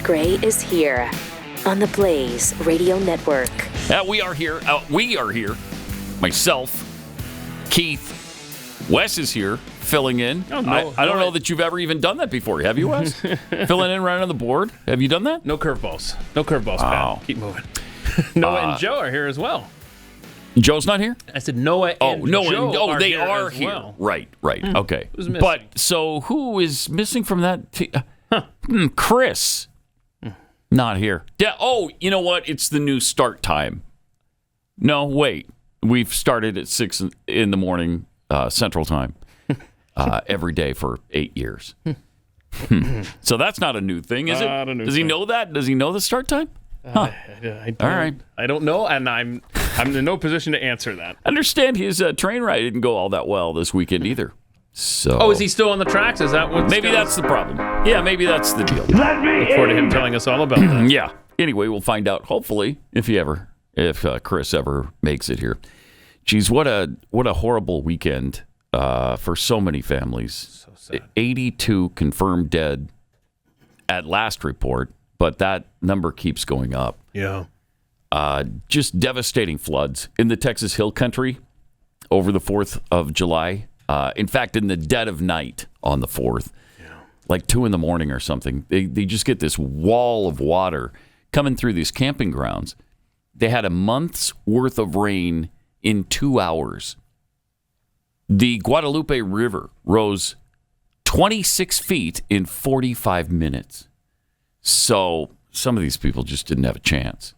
Gray is here on the Blaze Radio Network. We are here. Myself, Keith, Wes is here filling in. Oh, no, I don't know that you've ever even done that before. Have you, Wes? Filling in right on the board. Have you done that? No curveballs. No curveballs, Wow. Pat. Keep moving. Noah and Joe are here as well. Joe's not here? I said Noah and Joe are they here are as here. well. Right. Okay. Who's missing? But so who is missing from that? Chris. Not here. Yeah. Oh, you know what? It's the new start time. No, wait. We've started at 6 in the morning Central Time every day for 8 years. So that's not a new thing, is it? Does he know that? Does he know the start time? Huh. All right. I don't know, and I'm in no position to answer that. Understand his train ride didn't go all that well this weekend either. So. Oh, is he still on the tracks? Is that what? Maybe that's the problem. Yeah, maybe that's the deal. Look forward to him telling us all about that. Yeah. Anyway, we'll find out. Hopefully, if Chris ever makes it here. Geez, what a horrible weekend for so many families. So sad. 82 confirmed dead at last report, but that number keeps going up. Yeah. Just devastating floods in the Texas Hill Country over the 4th of July. In fact, in the dead of night on the 4th, like 2 a.m. or something, they just get this wall of water coming through these camping grounds. They had a month's worth of rain in 2 hours. The Guadalupe River rose 26 feet in 45 minutes. So some of these people just didn't have a chance.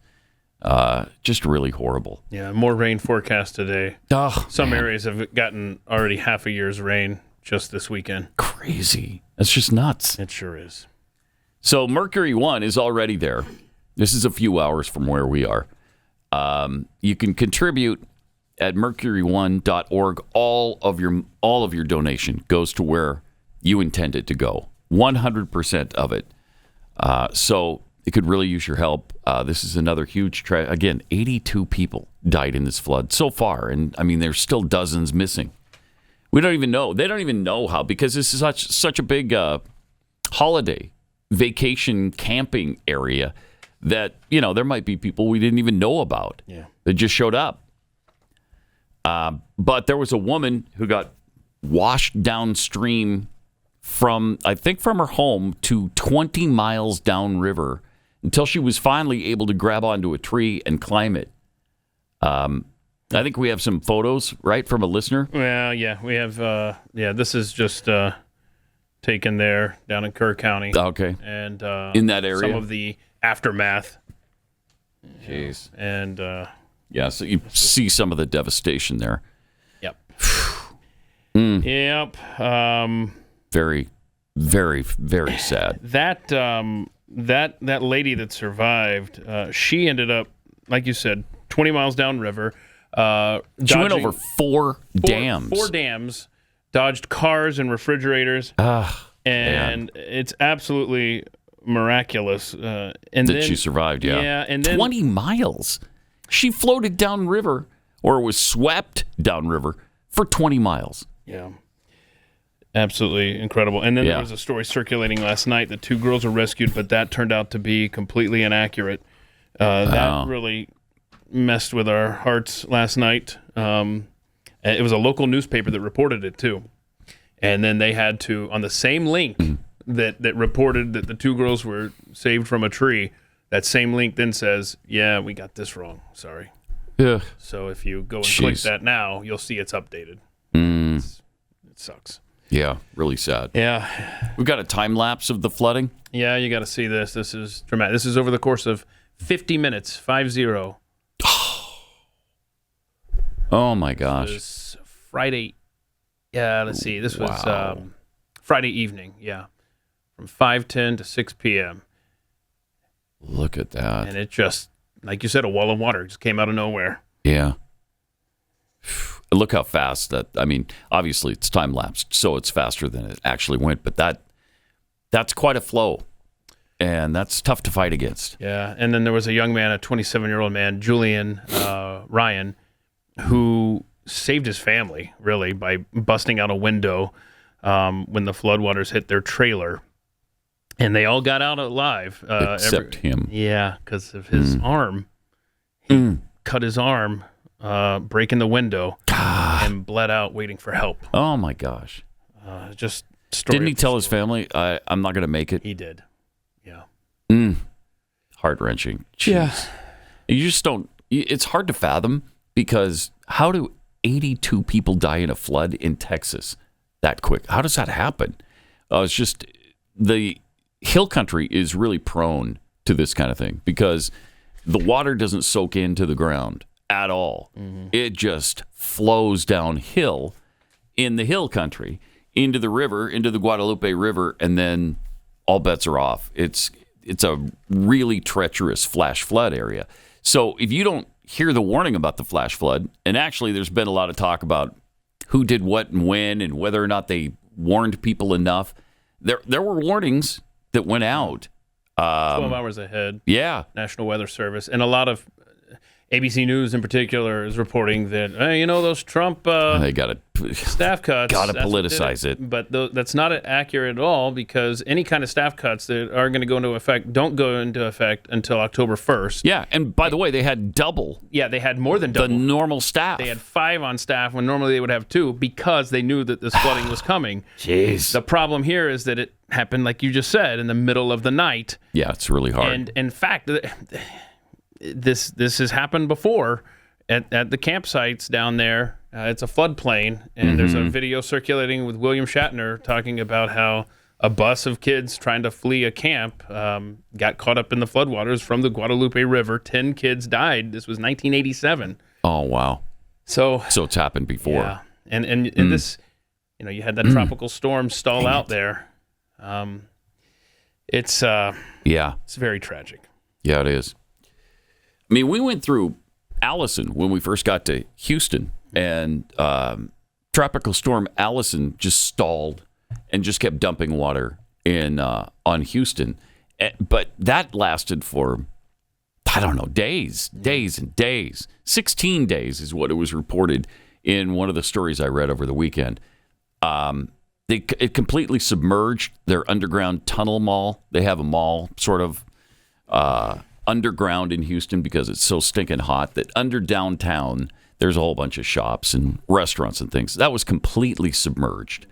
Just really horrible. Yeah, more rain forecast today. Oh, Some areas have gotten already half a year's rain just this weekend. Crazy. That's just nuts. It sure is. So Mercury One is already there. This is a few hours from where we are. You can contribute at mercuryone.org. All of your donation goes to where you intend it to go. 100% of it. So it could really use your help. This is another huge again, 82 people died in this flood so far. And I mean, there's still dozens missing. We don't even know. They don't even know how, because this is such a big holiday, vacation, camping area that, there might be people we didn't even know about that just showed up. But there was a woman who got washed downstream from her home to 20 miles downriver until she was finally able to grab onto a tree and climb it. I think we have some photos, right, from a listener? Well, yeah, we have, this is just taken there down in Kerr County. Okay. And in that area? Some of the aftermath. Jeez. And so you see some of the devastation there. Yep. Yep. Very, very, very sad. That lady that survived, she ended up, like you said, 20 miles downriver. She went over four dams. Four dams, dodged cars and refrigerators, and it's absolutely miraculous. And she survived, Yeah, and then 20 miles. She floated downriver, or was swept downriver for 20 miles. Yeah. Absolutely incredible. And then there was a story circulating last night that 2 girls were rescued, but that turned out to be completely inaccurate. That really messed with our hearts last night. It was a local newspaper that reported it too. And then they had to, on the same link that reported that the 2 girls were saved from a tree, that same link then says, yeah, we got this wrong. Sorry. Yeah. So if you go and click that now, you'll see it's updated. It sucks. Yeah, really sad. Yeah. We've got a time lapse of the flooding. Yeah, you got to see this. This is dramatic. This is over the course of 50 minutes, 50. Oh, my gosh. This was Friday. Yeah, let's see. This was Friday evening, from 5:10 to 6 p.m. Look at that. And it just, like you said, a wall of water just came out of nowhere. Yeah. Look how fast obviously it's time-lapsed, so it's faster than it actually went, but that's quite a flow, and that's tough to fight against. Yeah, and then there was a young man, a 27-year-old man, Julian Ryan, who saved his family, really, by busting out a window when the floodwaters hit their trailer. And they all got out alive. Except him. Yeah, because of his arm. He cut his arm, breaking the window, and bled out waiting for help. Oh, my gosh. Just Didn't he tell his family, I'm not going to make it? He did. Yeah. Heart-wrenching. Jeez. Yeah. You just don't, it's hard to fathom because how do 82 people die in a flood in Texas that quick? How does that happen? It's just the hill country is really prone to this kind of thing because the water doesn't soak into the ground at all. It just flows downhill in the hill country into the river, into the Guadalupe River, and then all bets are off. It's a really treacherous flash flood area. So if you don't hear the warning about the flash flood, and actually there's been a lot of talk about who did what and when and whether or not they warned people enough. There were warnings that went out 12 hours ahead. Yeah. National Weather Service. And a lot of ABC News in particular is reporting that, hey, those Trump they got to staff cuts. Got to politicize it. But that's not accurate at all because any kind of staff cuts that are going to go into effect don't go into effect until October 1st. Yeah. And by the way, they had double. Yeah, they had more than double. The normal staff. They had 5 on staff when normally they would have 2 because they knew that this flooding was coming. Jeez. The problem here is that it happened, like you just said, in the middle of the night. Yeah, it's really hard. And in fact, this has happened before at the campsites down there. It's a floodplain, and there's a video circulating with William Shatner talking about how a bus of kids trying to flee a camp got caught up in the floodwaters from the Guadalupe River. 10 kids died. This was 1987. Oh, wow. So it's happened before. Yeah. And this, you had that tropical storm stall out there. It's very tragic. Yeah, it is. I mean, we went through Allison when we first got to Houston, and Tropical Storm Allison just stalled and just kept dumping water on Houston. But that lasted for, I don't know, days and days. 16 days is what it was reported in one of the stories I read over the weekend. It completely submerged their underground tunnel mall. They have a mall sort of underground in Houston because it's so stinking hot that under downtown there's a whole bunch of shops and restaurants and things. That was completely submerged.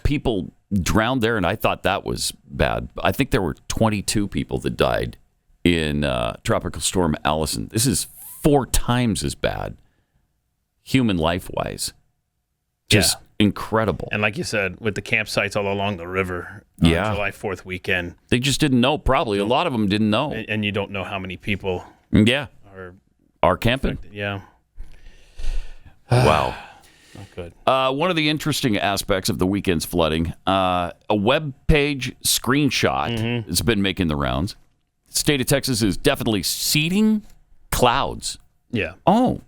People drowned there, and I thought that was bad. I think there were 22 people that died in Tropical Storm Allison. This is 4 times as bad, human life-wise. Just incredible. And like you said, with the campsites all along the river on July 4th weekend. They just didn't know, probably. A lot of them didn't know. And you don't know how many people are camping. Affected. Yeah. Wow. Not good. One of the interesting aspects of the weekend's flooding, a web page screenshot has been making the rounds. The state of Texas is definitely seeding clouds. Yeah. Oh.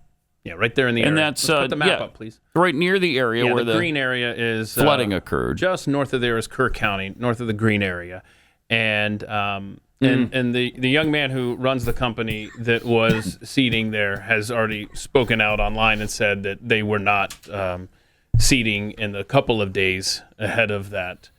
Yeah, right there in the area. And that's Let's put the map up, please. Right near the area where the green area is flooding occurred. Just north of there is Kerr County, north of the green area, and the young man who runs the company that was seeding there has already spoken out online and said that they were not seeding in the couple of days ahead of that.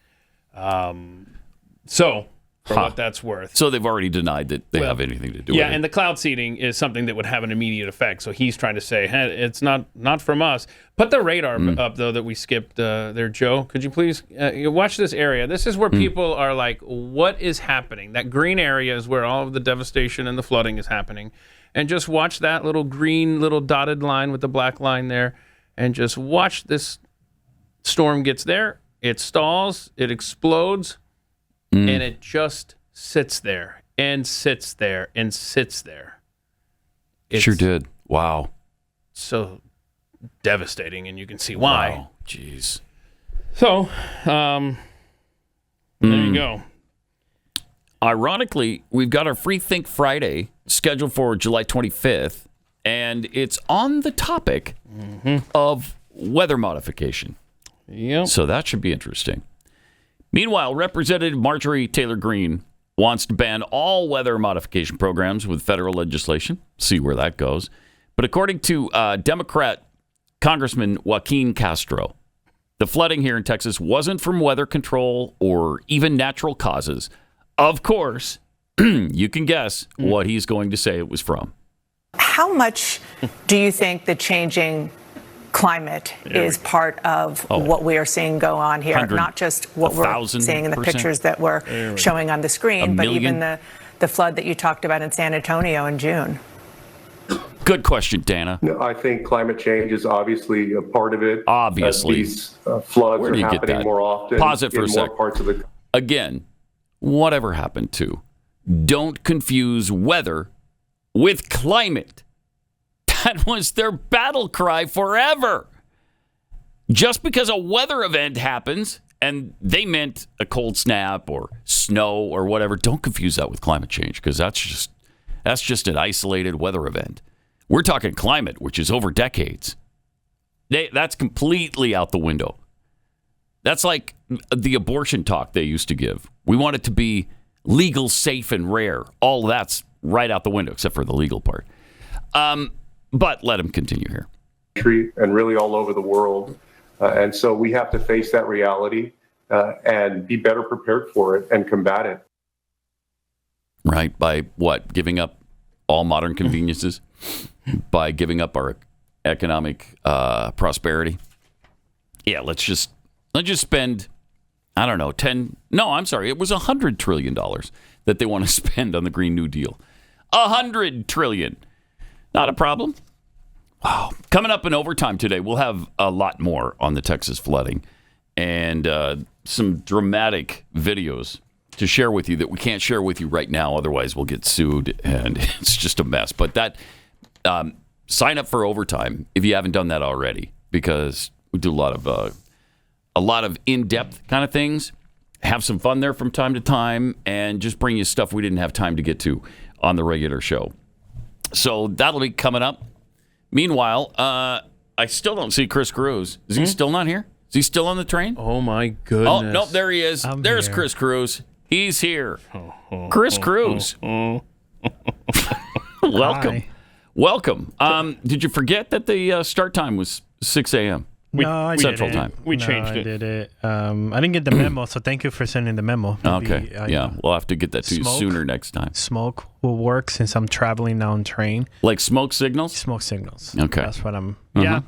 For what that's worth. So they've already denied that they have anything to do with it. Yeah, and the cloud seeding is something that would have an immediate effect. So he's trying to say, hey, it's not from us. Put the radar up, though, that we skipped there, Joe. Could you please watch this area? This is where people are like, what is happening? That green area is where all of the devastation and the flooding is happening. And just watch that little green, little dotted line with the black line there. And just watch this storm gets there. It stalls. It explodes. And it just sits there and sits there and sits there. It sure did. Wow. So devastating, and you can see why. Wow. Jeez. So, there you go. Ironically, we've got our Free Think Friday scheduled for July 25th, and it's on the topic of weather modification. Yep. So that should be interesting. Meanwhile, Representative Marjorie Taylor Greene wants to ban all weather modification programs with federal legislation. See where that goes. But according to Democrat Congressman Joaquin Castro, the flooding here in Texas wasn't from weather control or even natural causes. Of course, you can guess what he's going to say it was from. How much do you think the changing climate is part of what we are seeing go on here? Not just what we're seeing in the pictures that we're showing on the screen, but even the flood that you talked about in San Antonio in June. Good question, Dana. No, I think climate change is obviously a part of it. Obviously. These floods are happening more often. Pause it for a sec. Parts of the... Again, whatever happened to, don't confuse weather with climate. That was their battle cry forever. Just because a weather event happens, and they meant a cold snap or snow or whatever, don't confuse that with climate change, because that's just an isolated weather event. We're talking climate, which is over decades. That's completely out the window. That's like the abortion talk they used to give. We want it to be legal, safe, and rare. All that's right out the window, except for the legal part. But let him continue here. And really all over the world. And so we have to face that reality and be better prepared for it and combat it. Right. By what? Giving up all modern conveniences? By giving up our economic prosperity? Yeah, let's just spend, I don't know, it was $100 trillion that they want to spend on the Green New Deal. $100 trillion. Not a problem. Wow. Coming up in overtime today, we'll have a lot more on the Texas flooding and some dramatic videos to share with you that we can't share with you right now. Otherwise, we'll get sued, and it's just a mess. But sign up for overtime if you haven't done that already, because we do a lot of in-depth kind of things. Have some fun there from time to time, and just bring you stuff we didn't have time to get to on the regular show. So that'll be coming up. Meanwhile, I still don't see Kris Cruz. Is he still not here? Is he still on the train? Oh, my goodness. Oh, no, there he is. There's here. Kris Cruz. He's here. Kris Cruz. Welcome. Hi. Welcome. Did you forget that the start time was 6 a.m.? I Central didn't. Time. We changed it. I did it. I didn't get the memo, so thank you for sending the memo. Maybe, Okay. We'll have to get that to you sooner next time. Smoke will work since I'm traveling now on train. Like smoke signals? Smoke signals. Okay. That's what I'm... Uh-huh. Yeah.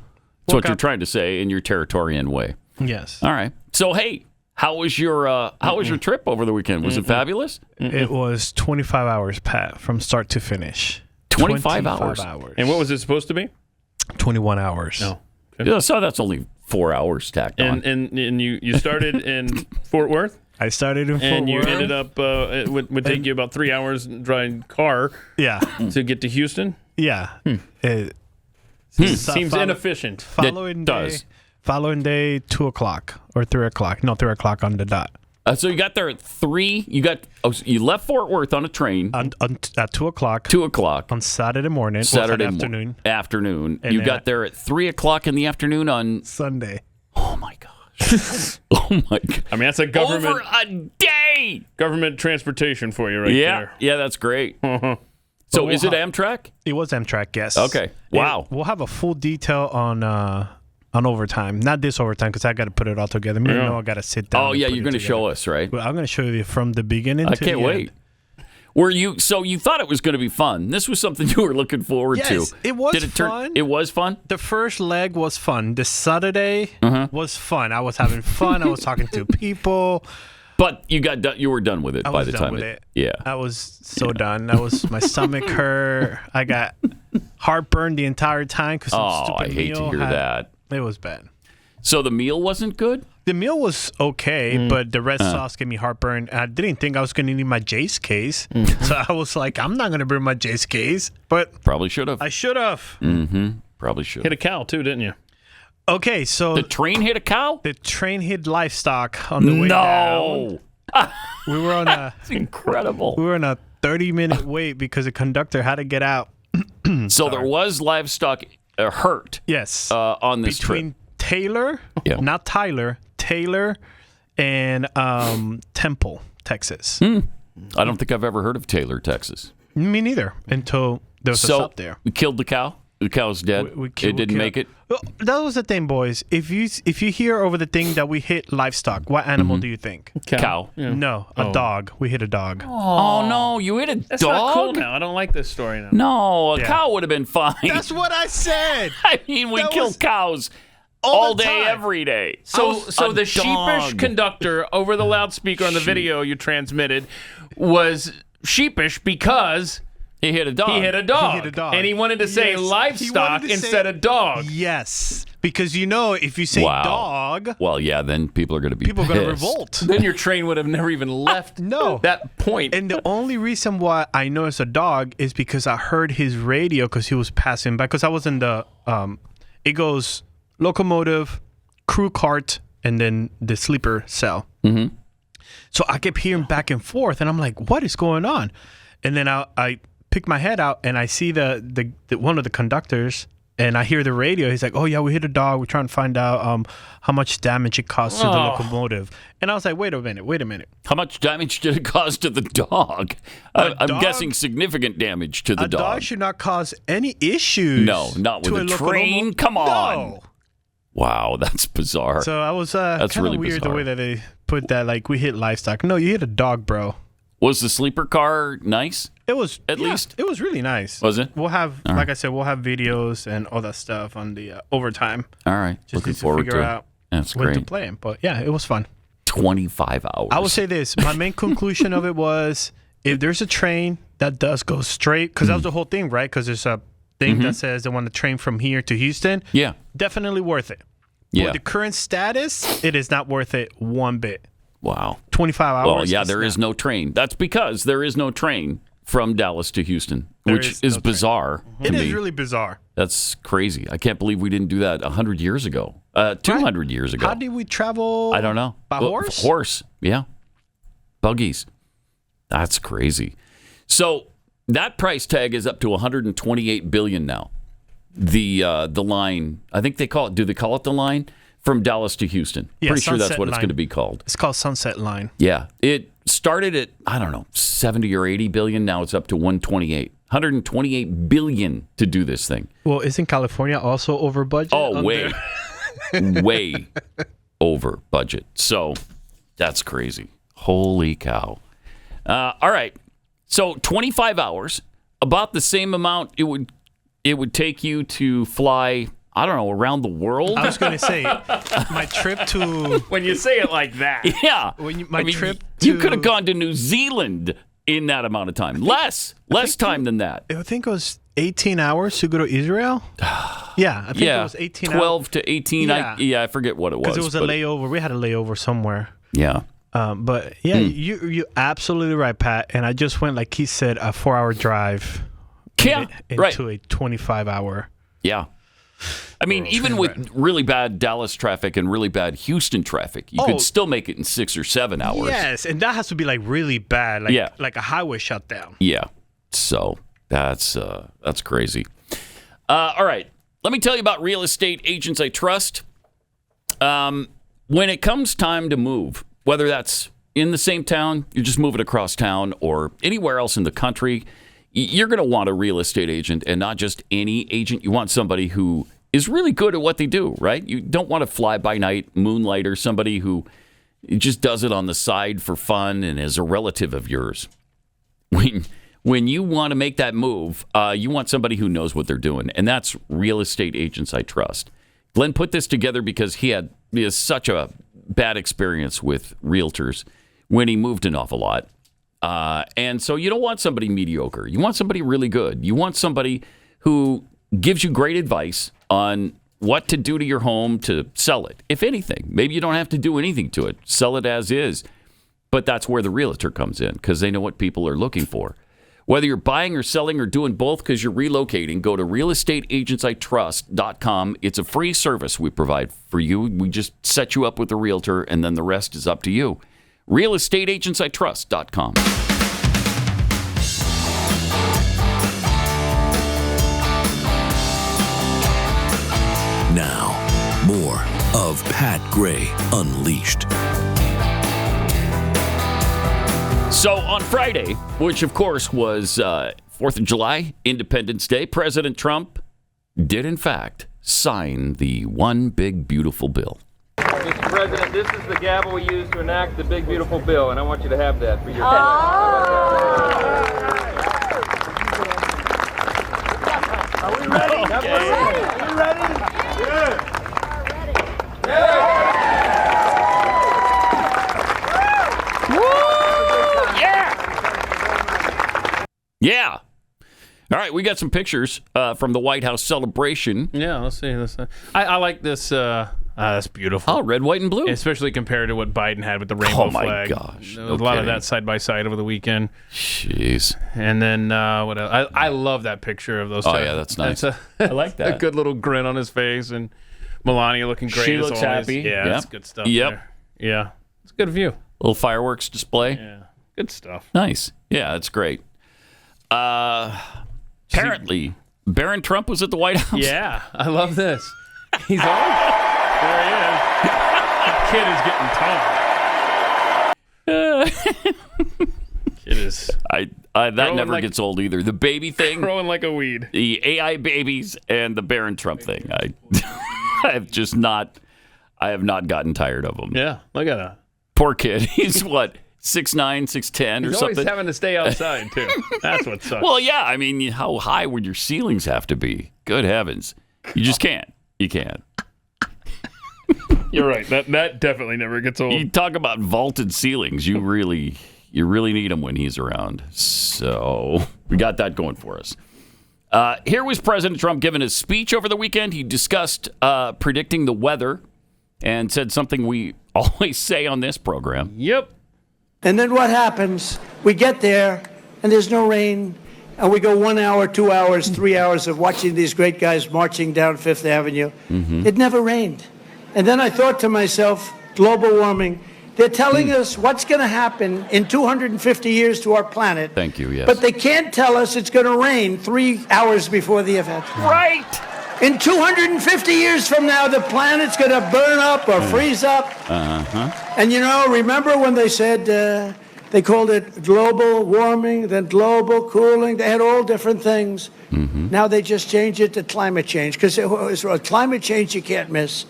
That's what you're trying to say in your Territorian way. Yes. All right. So, hey, how was your trip over the weekend? Was it fabulous? It was 25 hours, Pat, from start to finish. 25 hours. And what was it supposed to be? 21 hours. No. Yeah, so that's only 4 hours tacked on. And you started in Fort Worth? I started in Fort Worth. And you ended up, it would take you about 3 hours driving car to get to Houston? Yeah. Seems inefficient. Following day, 2 o'clock or 3 o'clock. No, 3 o'clock on the dot. So you got there at 3. You left Fort Worth on a train at 2 o'clock. 2 o'clock on Saturday morning. Saturday afternoon. And you got there at 3 o'clock in the afternoon on Sunday. Oh my gosh! Oh my god! I mean, that's a government over a day. Government transportation for you, right there. Yeah, that's great. So is it Amtrak? It was Amtrak. Yes. Okay. Wow. We'll have a full detail on overtime. Not this overtime, because I got to put it all together. Me and Noah got to sit down. Oh, yeah, you're going to show us, right? Well, I'm going to show you from the beginning to the end. I can't wait. So you thought it was going to be fun. This was something you were looking forward to. Yes, it was fun. It was fun? The first leg was fun. The Saturday was fun. I was having fun. I was talking to people. But you were done with it by the time. Yeah. I was so done. My stomach hurt. I got heartburn the entire time because some stupid I hate to hear that. It was bad. So the meal wasn't good? The meal was okay, but the red sauce gave me heartburn. I didn't think I was going to need my Jace case. So I was like, I'm not going to bring my Jace case. But probably should have. I should have. Probably should. Hit a cow too, didn't you? Okay, so the train hit a cow? The train hit livestock on the way down. We were on That's incredible. We were on a 30-minute wait because the conductor had to get out. So there was livestock hurt. Yes. On this between trip. Taylor, not Tyler, Taylor, and Temple, Texas. I don't think I've ever heard of Taylor, Texas. Me neither. Until there was a stop there. We killed the cow. The cow's dead. It didn't make it. Well, that was the thing, boys. If you hear over the thing that we hit livestock, what animal do you think? Cow. Yeah. No, a dog. We hit a dog. Oh no, you hit a That's dog? not cool now. I don't like this story now. No, a cow would have been fine. That's what I said. I mean, we kill cows all day, every day. So the sheepish conductor over the loudspeaker on the video you transmitted was sheepish because he hit a dog. He hit a dog. And he wanted to say livestock instead of dog. Yes. Because if you say dog, well, yeah, then people are going to be people are going to revolt. Then your train would have never even left that point. And the only reason why I know it's a dog is because I heard his radio because he was passing by. Because I was in the, it goes locomotive, crew cart, and then the sleeper cell. Mm-hmm. So I kept hearing back and forth, and I'm like, what is going on? And then I pick my head out, and I see the one of the conductors, and I hear the radio. He's like, oh, yeah, we hit a dog. We're trying to find out how much damage it caused to the locomotive. And I was like, wait a minute. How much damage did it cause to the dog? I'm guessing significant damage to the dog. A dog should not cause any issues. No, not with a train. Come on. No. Wow, that's bizarre. So I was that's really weird bizarre. The way that they put that, like, we hit livestock. No, you hit a dog, bro. Was the sleeper car nice? It was, at least. It was really nice. Was it? We'll have, like I said, we'll have videos and all that stuff on the overtime. All right. Just looking forward to out That's when great. to play them. But yeah, it was fun. 25 hours. I will say this. My main conclusion of it was, if there's a train that does go straight, because that was the whole thing, right? Because there's a thing that says they want to train from here to Houston. Yeah. Definitely worth it. Yeah. For the current status, it is not worth it one bit. Wow. 25 hours. Well, yeah, there is no train. That's because there is no train from Dallas to Houston, which is bizarre. It is really bizarre. That's crazy. I can't believe we didn't do that 100 years ago, 200 years ago. How did we travel? I don't know. By horse? Horse, yeah. Buggies. That's crazy. So that price tag is up to $128 billion now. The line, I think they call it, do they call it the line? From Dallas to Houston. Yeah, pretty sure that's Sunset what it's Line. going to be called. It's called Sunset Line. Yeah. It started at, I don't know, 70 or 80 billion. Now it's up to 128 billion to do this thing. Well, isn't California also over budget? Oh, way over budget. So that's crazy. Holy cow. All right. So 25 hours, about the same amount it would take you to fly, I don't know, around the world. I was going to say, my trip to... When you say it like that. Yeah. Trip to... You could have gone to New Zealand in that amount of time. Less time than that. I think it was 18 hours to go to Israel. Yeah, I think it was 18 hours. 12 to 18. I forget what it was. Because it was a layover. We had a layover somewhere. Yeah. But yeah, you're absolutely right, Pat. And I just went, like he said, a 4-hour drive into a 25-hour. Yeah. I mean, even with really bad Dallas traffic and really bad Houston traffic, you could still make it in 6 or 7 hours. Yes, and that has to be like really bad, like a highway shutdown. Yeah. So that's crazy. All right. Let me tell you about real estate agents I trust. When it comes time to move, whether that's in the same town, you're just moving across town, or anywhere else in the country, you're going to want a real estate agent, and not just any agent. You want somebody who is really good at what they do, right? You don't want a fly-by-night moonlighter, somebody who just does it on the side for fun and is a relative of yours. When you want to make that move, you want somebody who knows what they're doing, and that's Real Estate Agents I Trust. Glenn put this together because he has such a bad experience with realtors when he moved an awful lot. And so you don't want somebody mediocre. You want somebody really good. You want somebody who gives you great advice on what to do to your home to sell it. If anything, maybe you don't have to do anything to it. Sell it as is. But that's where the realtor comes in, because they know what people are looking for. Whether you're buying or selling or doing both because you're relocating, go to realestateagentsitrust.com. It's a free service we provide for you. We just set you up with a realtor, and then the rest is up to you. realestateagentsitrust.com. Now, more of Pat Gray Unleashed. So on Friday, which of course was 4th of July, Independence Day, President Trump did, in fact, sign the one big, beautiful bill. Mr. President, this is the gavel we use to enact the big, beautiful bill, and I want you to have that for your Are we ready? Okay. Are we ready? Yeah. Yeah. All right, we got some pictures from the White House celebration. Yeah, let's see. I like this. That's beautiful. Oh, red, white, and blue. Especially compared to what Biden had with the rainbow flag. Oh, my gosh. There was a lot of that side by side over the weekend. Jeez. And then what else? I love that picture of those. Oh, yeah, that's nice. I like that. A good little grin on his face, and Melania looking great. She as looks always. happy. Yeah, that's good stuff. Yep. There. Yeah, it's a good view. Little fireworks display. Yeah, good stuff. Nice. Yeah, that's great. Apparently, Barron Trump was at the White House. Yeah, I love this. He's always there. He is. Kid is getting tall. Kid is. That never gets old either. The baby thing, growing like a weed. The AI babies and the Barron Trump thing. I have not gotten tired of them. Yeah, look at that. Poor kid. He's what? 6'9", 6'10", or something. He's always having to stay outside, too. That's what sucks. Well, yeah. I mean, how high would your ceilings have to be? Good heavens. You just can't. You can't. You're right. That definitely never gets old. You talk about vaulted ceilings. You really need him when he's around. So we got that going for us. Here was President Trump giving his speech over the weekend. He discussed predicting the weather and said something we always say on this program. Yep. And then what happens? We get there, and there's no rain, and we go 1 hour, 2 hours, 3 hours of watching these great guys marching down Fifth Avenue. Mm-hmm. It never rained. And then I thought to myself, global warming, they're telling us what's going to happen in 250 years to our planet. Thank you, yes. But they can't tell us it's going to rain 3 hours before the event. Right! In 250 years from now, the planet's going to burn up or freeze up. Uh-huh. And, remember when they said they called it global warming, then global cooling? They had all different things. Mm-hmm. Now they just changed it to climate change because climate change you can't miss.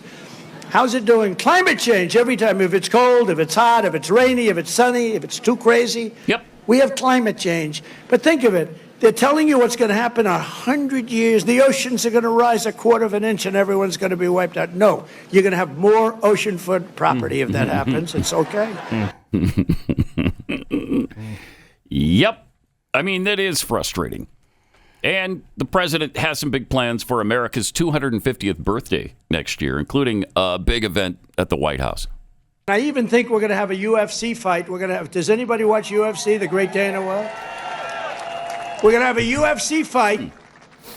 How's it doing? Climate change every time. If it's cold, if it's hot, if it's rainy, if it's sunny, if it's too crazy. Yep. We have climate change. But think of it. They're telling you what's going to happen 100 years. The oceans are going to rise 1/4 of an inch and everyone's going to be wiped out. No, you're going to have more oceanfront property if that happens. It's okay. Yep. I mean, that is frustrating. And the president has some big plans for America's 250th birthday next year, including a big event at the White House. I even think we're going to have a UFC fight. Does anybody watch UFC, the great day in the world? We're going to have a UFC fight.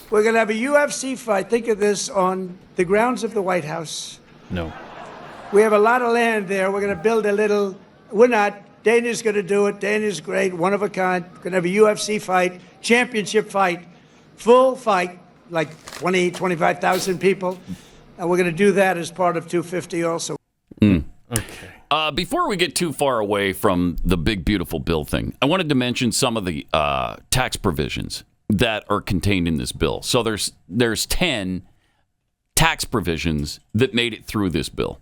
We're going to have a UFC fight. Think of this on the grounds of the White House. No. We have a lot of land there. We're going to build we're not. Dana's going to do it. Dana's great, one of a kind. We're going to have a UFC fight, championship fight, full fight, like 20, 25,000 people. And we're going to do that as part of 250 also. Okay. Before we get too far away from the big, beautiful bill thing, I wanted to mention some of the tax provisions that are contained in this bill. So there's 10 tax provisions that made it through this bill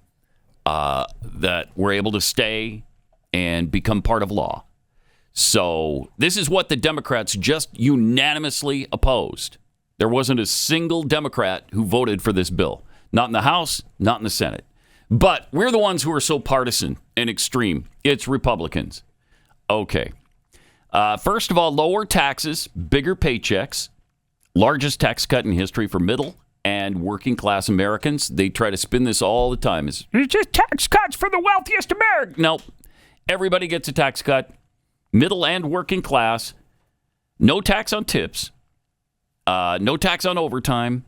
that were able to stay and become part of law. So this is what the Democrats just unanimously opposed. There wasn't a single Democrat who voted for this bill. Not in the House, not in the Senate. But we're the ones who are so partisan and extreme. It's Republicans. Okay. First of all, lower taxes, bigger paychecks, largest tax cut in history for middle and working class Americans. They try to spin this all the time. It's just tax cuts for the wealthiest Americans. No, everybody gets a tax cut, middle and working class. No tax on tips. No tax on overtime.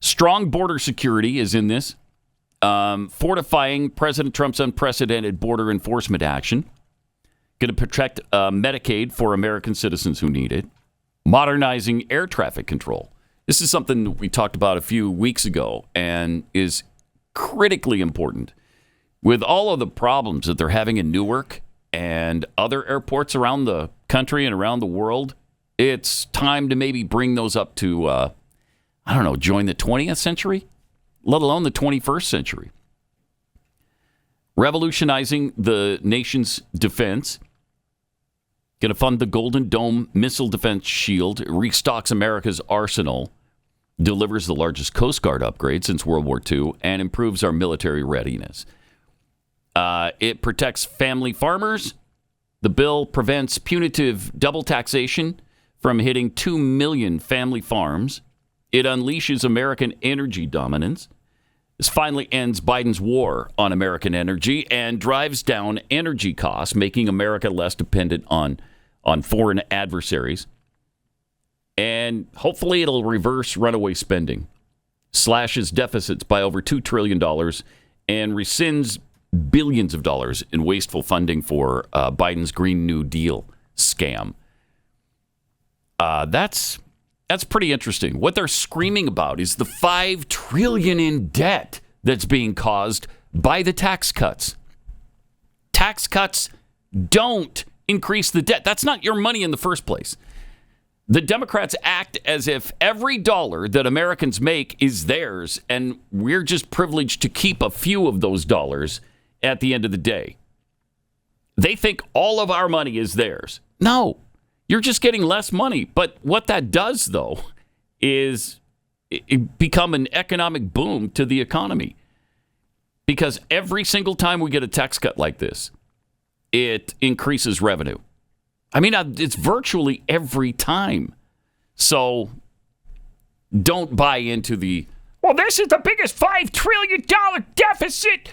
Strong border security is in this. Fortifying President Trump's unprecedented border enforcement action. Going to protect Medicaid for American citizens who need it. Modernizing air traffic control. This is something that we talked about a few weeks ago and is critically important. With all of the problems that they're having in Newark and other airports around the country and around the world, it's time to maybe bring those up to join the 20th century, let alone the 21st century. Revolutionizing the nation's defense. Going to fund the Golden Dome missile defense shield. Restocks America's arsenal. Delivers the largest Coast Guard upgrade since World War II. And improves our military readiness. It protects family farmers. The bill prevents punitive double taxation from hitting 2 million family farms. It unleashes American energy dominance. This finally ends Biden's war on American energy and drives down energy costs, making America less dependent on foreign adversaries. And hopefully it'll reverse runaway spending, slashes deficits by over $2 trillion, and rescinds billions of dollars in wasteful funding for Biden's Green New Deal scam. That's pretty interesting. What they're screaming about is the $5 trillion in debt that's being caused by the tax cuts. Tax cuts don't increase the debt. That's not your money in the first place. The Democrats act as if every dollar that Americans make is theirs, and we're just privileged to keep a few of those dollars at the end of the day. They think all of our money is theirs. No, you're just getting less money. But what that does, though, is it become an economic boom to the economy. Because every single time we get a tax cut like this, it increases revenue. I mean, it's virtually every time. So don't buy into well, this is the biggest $5 trillion deficit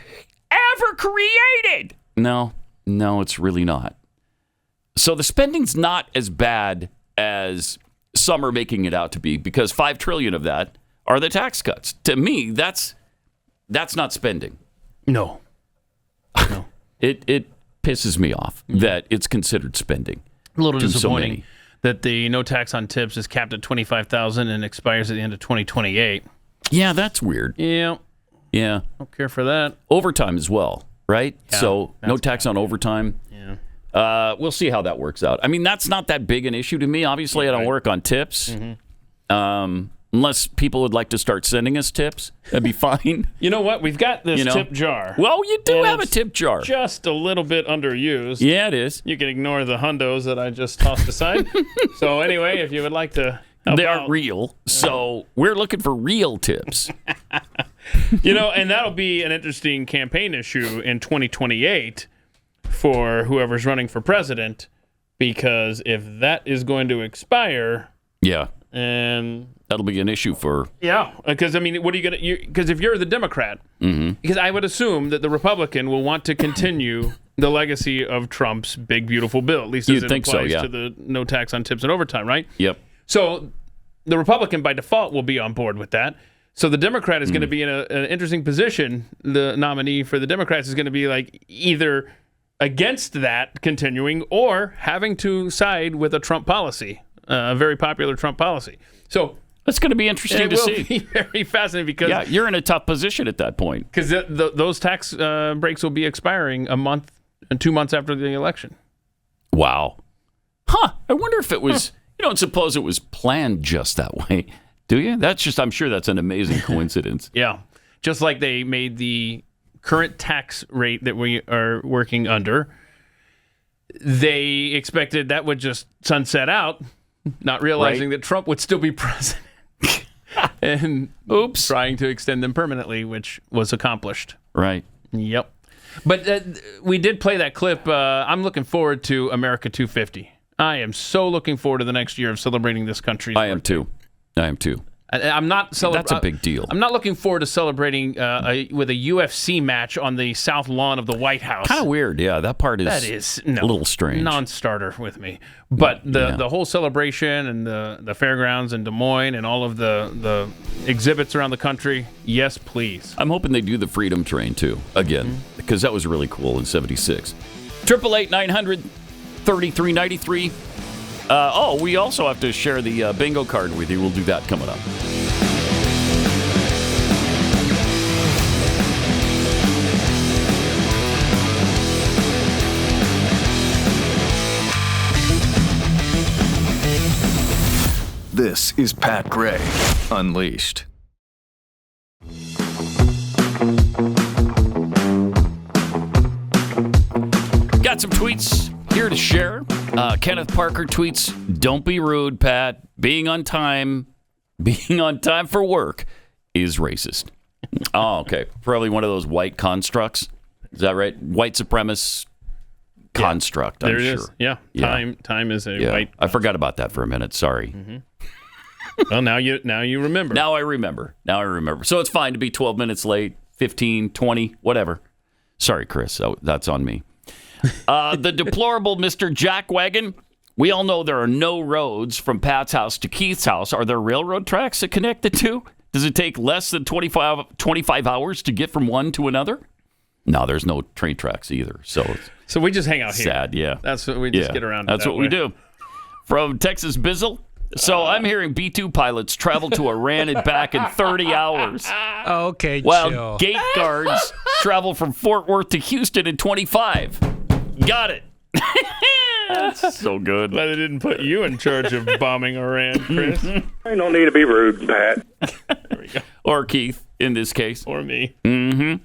ever created. No, it's really not. So the spending's not as bad as some are making it out to be, because $5 trillion of that are the tax cuts. To me, that's not spending. No. It pisses me off that it's considered spending. A little disappointing that the no tax on tips is capped at $25,000 and expires at the end of 2028. Yeah, that's weird. Yeah. Don't care for that. Overtime as well, right? Yeah, so no tax on overtime. Yeah. We'll see how that works out. I mean, that's not that big an issue to me. Obviously, I don't work on tips. Mm-hmm. Unless people would like to start sending us tips, that'd be fine. You know what? We've got this tip jar. Well, you do have a tip jar. Just a little bit underused. Yeah, it is. You can ignore the hundos that I just tossed aside. So anyway, if you would like to help They out, aren't real, so we're looking for real tips. And that'll be an interesting campaign issue in 2028 for whoever's running for president, because if that is going to expire... Yeah. And that'll be an issue for... Yeah, because, I mean, what are you going to... Because if you're the Democrat, because I would assume that the Republican will want to continue the legacy of Trump's big, beautiful bill, at least as it applies to the no tax on tips and overtime, right? Yep. So the Republican, by default, will be on board with that. So the Democrat is going to be in an interesting position. The nominee for the Democrats is going to be like either against that continuing or having to side with a Trump policy. A very popular Trump policy. So that's going to be interesting to see. It will be very fascinating because you're in a tough position at that point. Because those tax breaks will be expiring a month and 2 months after the election. Wow. Huh. I wonder if it was, you don't suppose it was planned just that way, do you? I'm sure that's an amazing coincidence. Yeah. Just like they made the current tax rate that we are working under, they expected that would just sunset out. Not realizing that Trump would still be president and trying to extend them permanently, which was accomplished. Right. Yep. But we did play that clip. I'm looking forward to America 250. I am so looking forward to the next year of celebrating this country's birthday. I am too. I'm not celebrating. That's a big deal. I'm not looking forward to celebrating with a UFC match on the south lawn of the White House. Kind of weird, yeah. That part is a little strange. Non-starter with me. But the whole celebration and the fairgrounds in Des Moines and all of the exhibits around the country, yes, please. I'm hoping they do the Freedom Train too again, because that was really cool in '76. 888-900-3393. We also have to share the bingo card with you. We'll do that coming up. This is Pat Gray Unleashed. Got some tweets here to share. Kenneth Parker tweets, "Don't be rude, Pat. Being on time for work is racist." Oh, okay. Probably one of those white constructs. Is that right? White supremacist construct, I'm there it sure. is. Yeah. Time is a white. I forgot about that for a minute. Sorry. Mm-hmm. Well, now you remember. Now I remember. So it's fine to be 12 minutes late, 15, 20, whatever. Sorry, Chris. That's on me. The deplorable Mr. Jackwagon. We all know there are no roads from Pat's house to Keith's house. Are there railroad tracks that connect the two? Does it take less than 25 hours to get from one to another? No, there's no train tracks either. So we just hang out here. Sad, yeah. That's what we just get around to. That's what we do. From Texas Bizzle. So I'm hearing B-2 pilots travel to Iran and back in 30 hours. Okay, while chill. gate guards travel from Fort Worth to Houston in 25. Got it. That's so good. Glad they didn't put you in charge of bombing Iran, Chris. Ain't no need to be rude, Pat. There we go. Or Keith, in this case. Or me. Mm-hmm.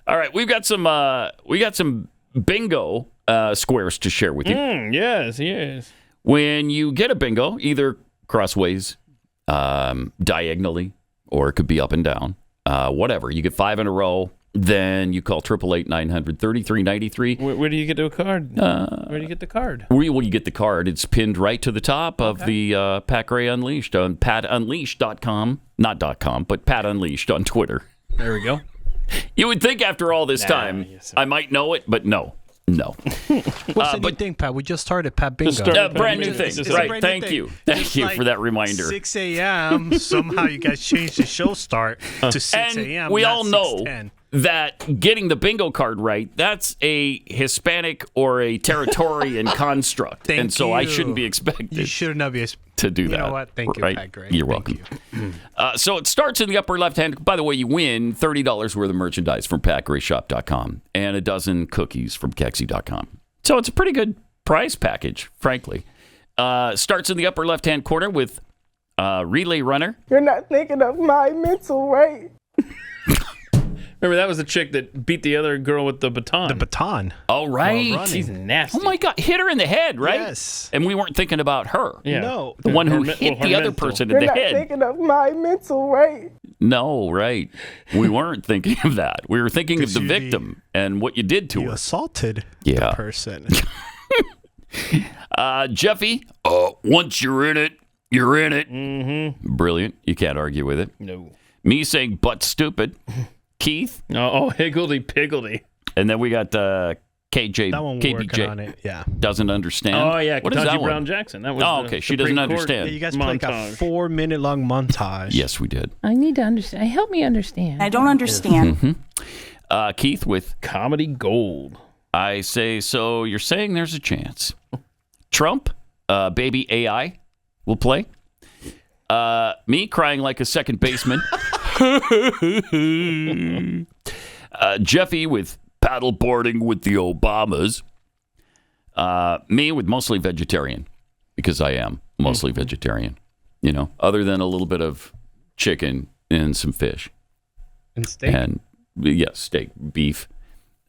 All right, we got some bingo squares to share with you. Yes. When you get a bingo, either crossways, diagonally, or it could be up and down, whatever. You get 5 in a row, then you call 888-900-3393. Where do you get a card? Where do you get the card? Where you get the card? It's pinned right to the top of the Pat Gray Unleashed on patunleashed.com. Not .com, but Pat Unleashed on Twitter. There we go. You would think after all this time, I might know it, but no. What's the new thing, Pat? We just started Pat Bingo. Brand new thing. Right. Thank you. Thank you for that reminder. 6 a.m. Somehow you guys changed the show start to 6 a.m. And we all know 6:10. that getting the bingo card right, that's a Hispanic or a Territorian construct. And so I shouldn't be expected You should not be to do that. You know what? Thank you, right? Pat Gray. You're welcome. So it starts in the upper left-hand. By the way, you win $30 worth of merchandise from PatGrayShop.com and a dozen cookies from Kexi.com. So it's a pretty good prize package, frankly. Starts in the upper left-hand corner with Relay Runner. You're not thinking of my mental rate. Remember, that was the chick that beat the other girl with the baton. The baton. Oh, right. She's nasty. Oh, my God. Hit her in the head, right? Yes. And we weren't thinking about her. Yeah. No. The one who hit the other person in the You're head. not thinking of my mental rate. No, right. We weren't thinking of that. We were thinking of the victim and what you did to You her. assaulted the person. Jeffy, once you're in it, you're in it. Mm-hmm. Brilliant. You can't argue with it. No. Me saying butt stupid. Keith. Oh, higgledy-piggledy. And then we got KJ, That one we're working KBJ. on it. Yeah. Doesn't understand. Oh, yeah. What is that Ketanji one? Brown Jackson. That was okay. She doesn't understand. Yeah, you guys played like a 4-minute long montage. Yes, we did. I need to understand. Help me understand. I don't understand. Mm-hmm. Keith with Comedy Gold. I say, so you're saying there's a chance. Trump, baby AI, will play. Me crying like a second baseman. Jeffy with paddleboarding with the Obamas. Me with mostly vegetarian, because I am mostly vegetarian. You know, other than a little bit of chicken and some fish. And steak. And yes, steak, beef,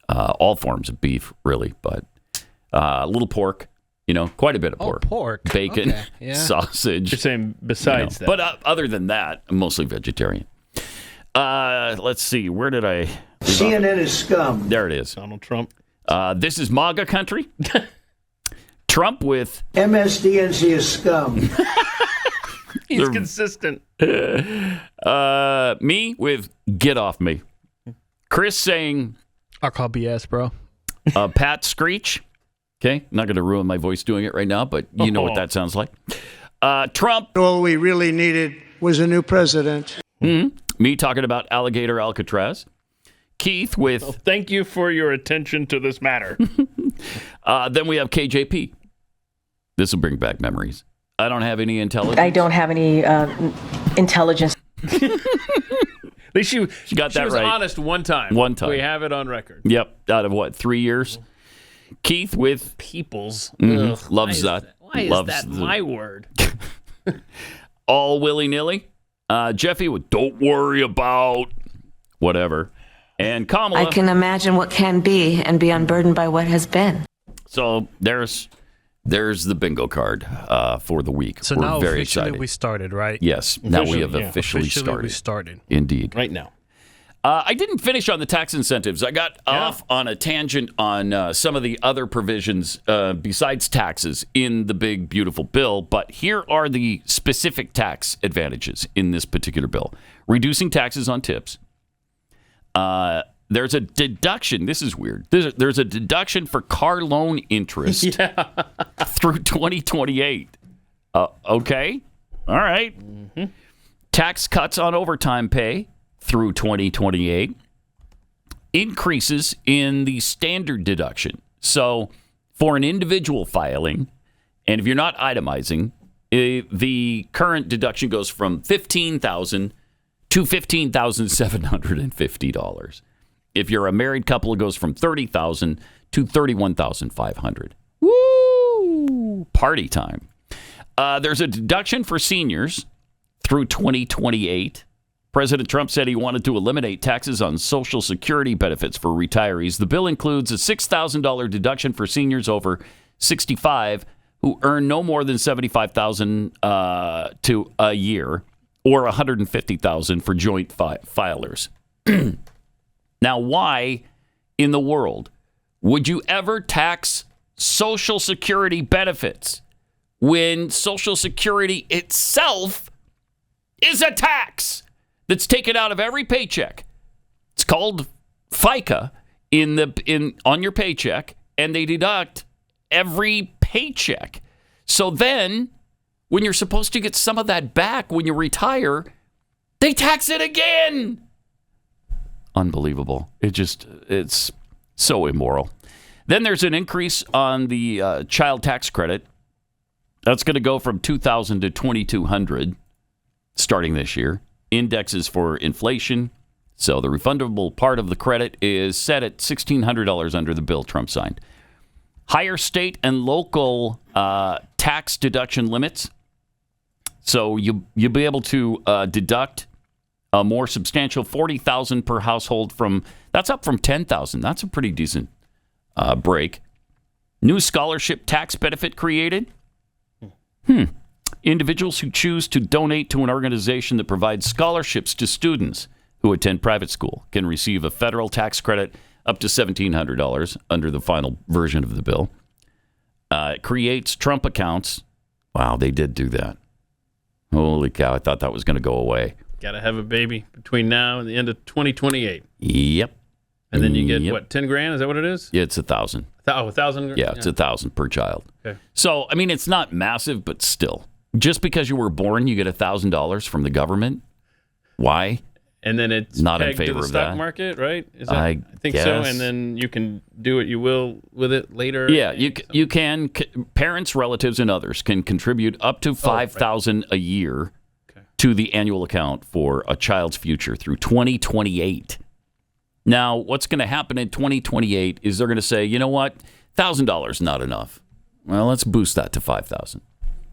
all forms of beef, really, but a little pork. You know, quite a bit of pork. Pork. Bacon, Okay, yeah. sausage. You're saying besides that. But other than that, I'm mostly vegetarian. Let's see. Where did I... CNN is scum. There it is. Donald Trump. This is MAGA country. Trump with... MSDNC is scum. He's consistent. Me with get off me. Chris saying... I'll call BS, bro. Pat Screech. Okay, not going to ruin my voice doing it right now, but you know what that sounds like. Trump. All we really needed was a new president. Mm-hmm. Me talking about alligator Alcatraz. Keith with... Well, thank you for your attention to this matter. Then we have KJP. This will bring back memories. I don't have any intelligence. I don't have any intelligence. At least she got that she was right. honest one time. One time. We have it on record. Yep. Out of what, 3 years? Keith with Peoples. loves that. Why is Loves that my word? all willy-nilly. Jeffy with don't worry about whatever. And Kamala. I can imagine what can be and be unburdened by what has been. So there's the bingo card for the week. So We're now very officially excited. we started, right? Yes. Now we have officially started. We started. Indeed. Right now. I didn't finish on the tax incentives. I got off on a tangent on some of the other provisions besides taxes in the big, beautiful bill. But here are the specific tax advantages in this particular bill. Reducing taxes on tips. There's a deduction. This is weird. There's a deduction for car loan interest through 2028. Okay. All right. Mm-hmm. Tax cuts on overtime pay through 2028. Increases in the standard deduction. So for an individual filing, and if you're not itemizing, the current deduction goes from $15,000 to $15,750. If you're a married couple, it goes from $30,000 to $31,500. Woo! Party time. There's a deduction for seniors through 2028. President Trump said he wanted to eliminate taxes on Social Security benefits for retirees. The bill includes a $6,000 deduction for seniors over 65 who earn no more than $75,000 to a year, or $150,000 for joint filers. Now, why in the world would you ever tax Social Security benefits when Social Security itself is a tax that's taken out of every paycheck? It's called FICA on your paycheck, and they deduct every paycheck. So then, when you're supposed to get some of that back when you retire, they tax it again. Unbelievable. It's so immoral. Then there's an increase on the child tax credit. That's going to go from $2,000 to $2,200 starting this year. Indexes for inflation. So the refundable part of the credit is set at $1,600 under the bill Trump signed. Higher state and local tax deduction limits. So you'll be able to deduct a more substantial $40,000 per household that's up from $10,000. That's a pretty decent break. New scholarship tax benefit created. Individuals who choose to donate to an organization that provides scholarships to students who attend private school can receive a federal tax credit up to $1,700 under the final version of the bill. It creates Trump accounts. Wow, they did do that. Holy cow, I thought that was going to go away. Got to have a baby between now and the end of 2028. Yep. And then you get, what, 10 grand? Is that what it is? Yeah, it's 1,000. Oh, 1,000? Yeah, it's 1,000 per child. Okay. So, I mean, it's not massive, but still. Just because you were born, you get $1,000 from the government. Why? And then it's not in pegged favor to the of stock that. market, right? I think guess so. And then you can do what you will with it later. Yeah, you can. Parents, relatives, and others can contribute up to $5,000 a year to the annual account for a child's future through 2028. Now, what's going to happen in 2028 is they're going to say, you know what, $1,000 is not enough. Well, let's boost that to $5,000.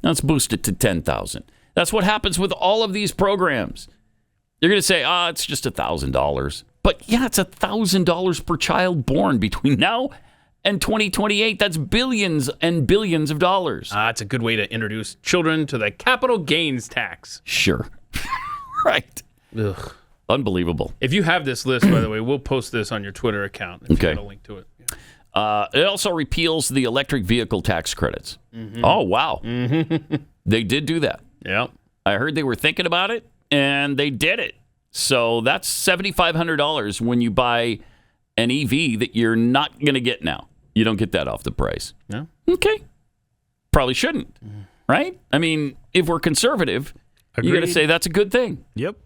Let's boost it to $10,000. That's what happens with all of these programs. You're going to say, it's just $1,000. But yeah, it's $1,000 per child born between now and 2028. That's billions and billions of dollars. It's a good way to introduce children to the capital gains tax. Sure. Right. Ugh. Unbelievable. If you have this list, by the way, we'll post this on your Twitter account. If you got a link to it. Yeah. It also repeals the electric vehicle tax credits. Mm-hmm. Oh, wow. Mm-hmm. They did do that. Yeah. I heard they were thinking about it, and they did it. So that's $7,500 when you buy an EV that you're not going to get now. You don't get that off the price. No. Okay. Probably shouldn't, right? I mean, if we're conservative, you got to say that's a good thing. Yep.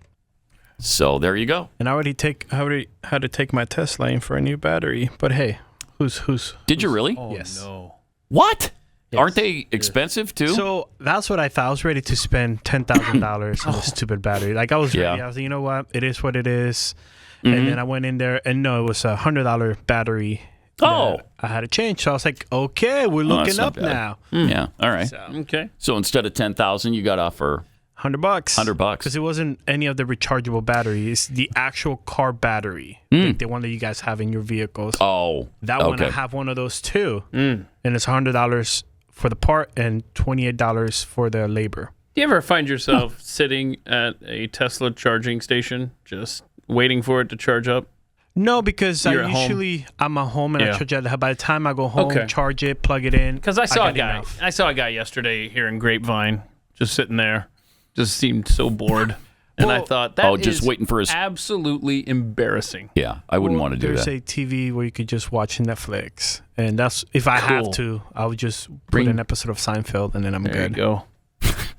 So there you go. And I already had to take my Tesla in for a new battery. But hey, who's Did you really? Oh, yes. No. What? Yes. Aren't they expensive too? So that's what I thought. I was ready to spend $10,000 on the stupid battery. Like I was ready. I was like, you know what? It is what it is. Mm-hmm. And then I went in there, and no, it was a $100 battery. I had to change. So I was like, okay, we're looking up now. Yeah. All right. Okay. So instead of $10,000, you got off for $100. $100. Because it wasn't any of the rechargeable batteries. The actual car battery. Like the one that you guys have in your vehicles. Oh. That one, I have one of those too. And it's $100 for the part and $28 for the labor. Do you ever find yourself sitting at a Tesla charging station just waiting for it to charge up? No, because I'm at home and I charge it. By the time I go home, charge it, plug it in. Because I saw a guy yesterday here in Grapevine just sitting there, just seemed so bored. And I thought that just waiting for his absolutely embarrassing. Yeah, I wouldn't want to do that. There's a TV where you could just watch Netflix, and that's if I have to, I would just put an episode of Seinfeld, and then I'm good.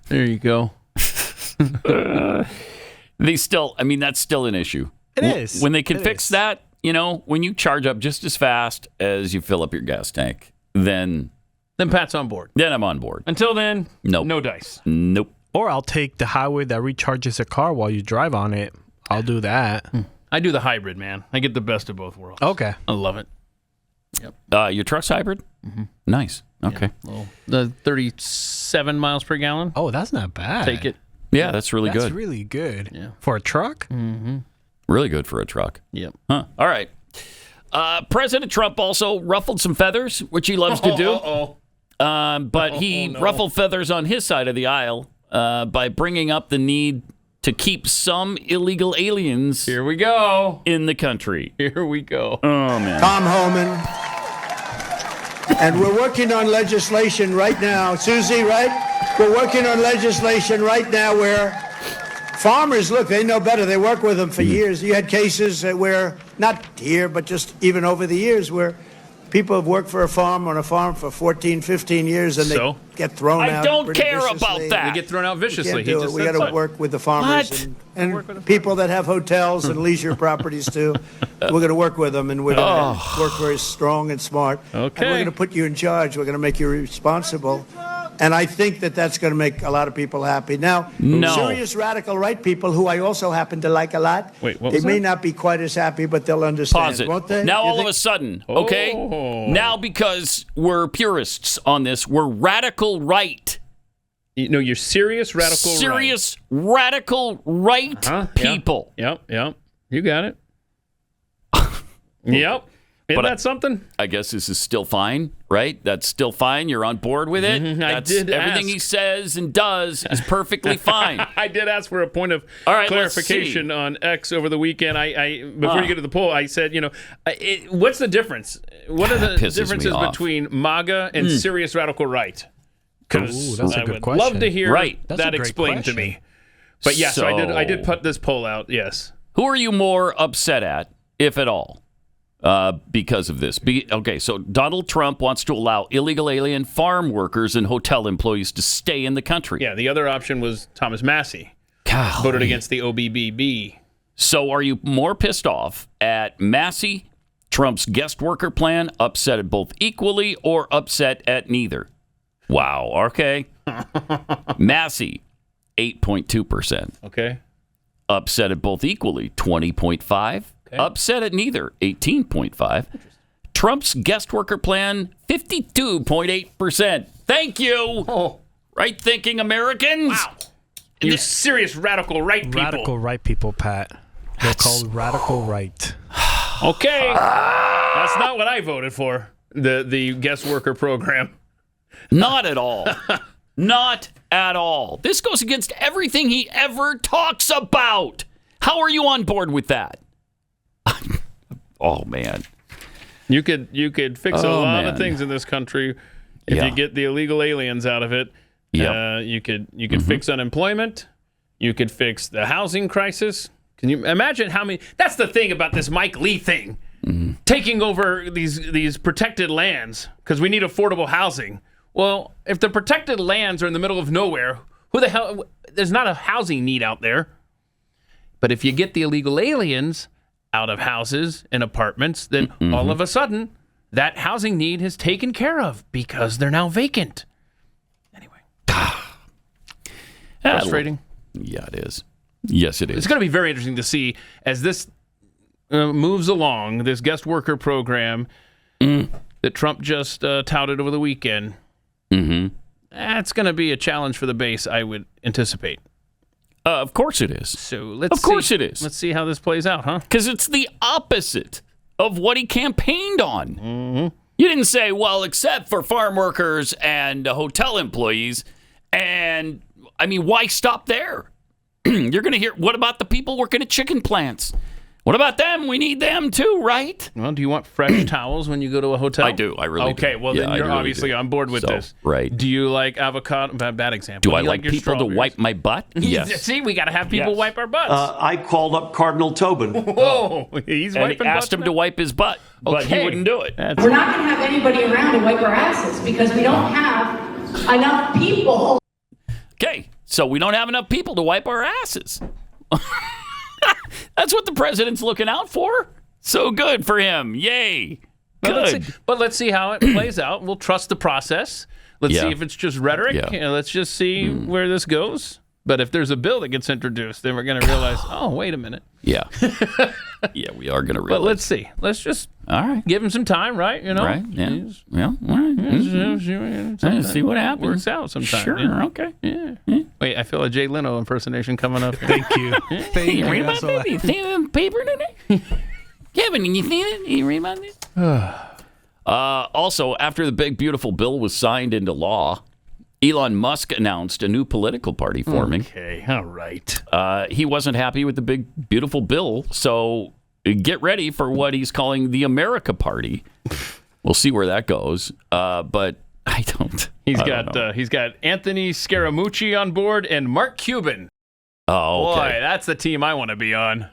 There you go. They still, I mean, that's still an issue. It is. When they can fix that, when you charge up just as fast as you fill up your gas tank, then Pat's on board. Then I'm on board. Until then, nope. No dice. Nope. Or I'll take the highway that recharges a car while you drive on it. I'll do that. I do the hybrid, man. I get the best of both worlds. Okay. I love it. Yep. Your truck's hybrid? Mm-hmm. Nice. Okay. Yeah. Well, the 37 miles per gallon. Oh, that's not bad. Take it. Yeah, that's really good. That's really good. Yeah. For a truck? Mm-hmm. Really good for a truck. Yep. Huh. All right. President Trump also ruffled some feathers, which he loves to do. But he ruffled feathers on his side of the aisle by bringing up the need to keep some illegal aliens Here we go. in the country. Here we go. Oh, man. Tom Homan. And we're working on legislation right now. Susie, right? We're working on legislation right now where farmers, look, they know better. They work with them for years. You had cases where, not here, but just even over the years, where people have worked on a farm for 14, 15 years, and they get thrown out. I don't care viciously. about that. We get thrown out viciously. We got to work with the farmers and people that have hotels and leisure properties too. We're going to work with them, and we're going to work very strong and smart. Okay. And we're going to put you in charge. We're going to make you responsible. And I think that that's going to make a lot of people happy. Now, serious radical right people, who I also happen to like a lot, they may not be quite as happy, but they'll understand, Pause it. won't they? Now, all of a sudden, okay? Now, because we're purists on this, we're radical right. You're serious radical right. Serious radical right people. Yep. You got it. Yep. Isn't that something? I guess this is still fine, right? That's still fine. You're on board with it. Everything he says and does is perfectly fine. I did ask for a point of clarification on X over the weekend. Before you get to the poll, I said, what's the difference? What are the differences between MAGA and serious radical right? Because I would love to hear that explained to me. But yes, so I did put this poll out. Yes. Who are you more upset at, if at all? Because of this. So Donald Trump wants to allow illegal alien farm workers and hotel employees to stay in the country. Yeah, the other option was Thomas Massey. Voted against the OBBB. So are you more pissed off at Massey, Trump's guest worker plan, upset at both equally, or upset at neither? Wow, okay. Massey, 8.2%. Okay. Upset at both equally, 20.5%. Upset at neither, 18.5%. Trump's guest worker plan, 52.8%. Thank you. Right thinking Americans. Wow. You serious radical right people. Radical right people, Pat. They're called radical right. Okay. That's not what I voted for, the guest worker program. Not at all. Not at all. This goes against everything he ever talks about. How are you on board with that? Oh, man. You could fix a lot of things in this country if you get the illegal aliens out of it. You could fix unemployment. You could fix the housing crisis. Can you imagine how many? That's the thing about this Mike Lee thing, taking over these protected lands because we need affordable housing. Well, if the protected lands are in the middle of nowhere, who the hell? There's not a housing need out there. But if you get the illegal aliens out of houses and apartments, then all of a sudden that housing need is taken care of because they're now vacant. Anyway. Frustrating. Yeah, it is. Yes, it is. It's going to be very interesting to see as this moves along, this guest worker program that Trump just touted over the weekend. That's going to be a challenge for the base, I would anticipate. Of course it is. So let's it is. Let's see how this plays out, huh? Because it's the opposite of what he campaigned on. Mm-hmm. You didn't say, well, except for farm workers and hotel employees. And, I mean, why stop there? You're going to hear, what about the people working at chicken plants? What about them? We need them too, right? Well, do you want fresh towels when you go to a hotel? I do. I really do. Okay, well, then you're obviously on board with this. Right. Do you like avocado? Bad example. Do I like people to wipe my butt? Yes. See, we got to have people wipe our butts. I called up Cardinal Tobin. Whoa, he's and wiping asked him to wipe his butt, but he wouldn't do it. We're not going to have anybody around to wipe our asses because we don't have enough people. Okay, so we don't have enough people to wipe our asses. That's what the president's looking out for. So good for him. Yay. Good. But let's see how it plays out. We'll trust the process. Let's see if it's just rhetoric. Yeah. Let's just see where this goes. But if there's a bill that gets introduced, then we're going to realize, oh, wait a minute. Yeah. Yeah, we are going to realize. But let's see. Let's just give him some time, right? You know? Right, yeah. All right. See what happens. Works out sometime. Sure, yeah. okay. Yeah. Wait, I feel a Jay Leno impersonation coming up. Thank you. Thank you. Read about that? You see the paper today? Kevin, you see it? You read about this? Also, after the big, beautiful bill was signed into law, Elon Musk announced a new political party forming. Okay, all right. He wasn't happy with the big, beautiful bill, so get ready for what he's calling the America Party. We'll see where that goes, but I don't. He's got Anthony Scaramucci on board and Mark Cuban. Oh, okay. Boy, that's the team I want to be on.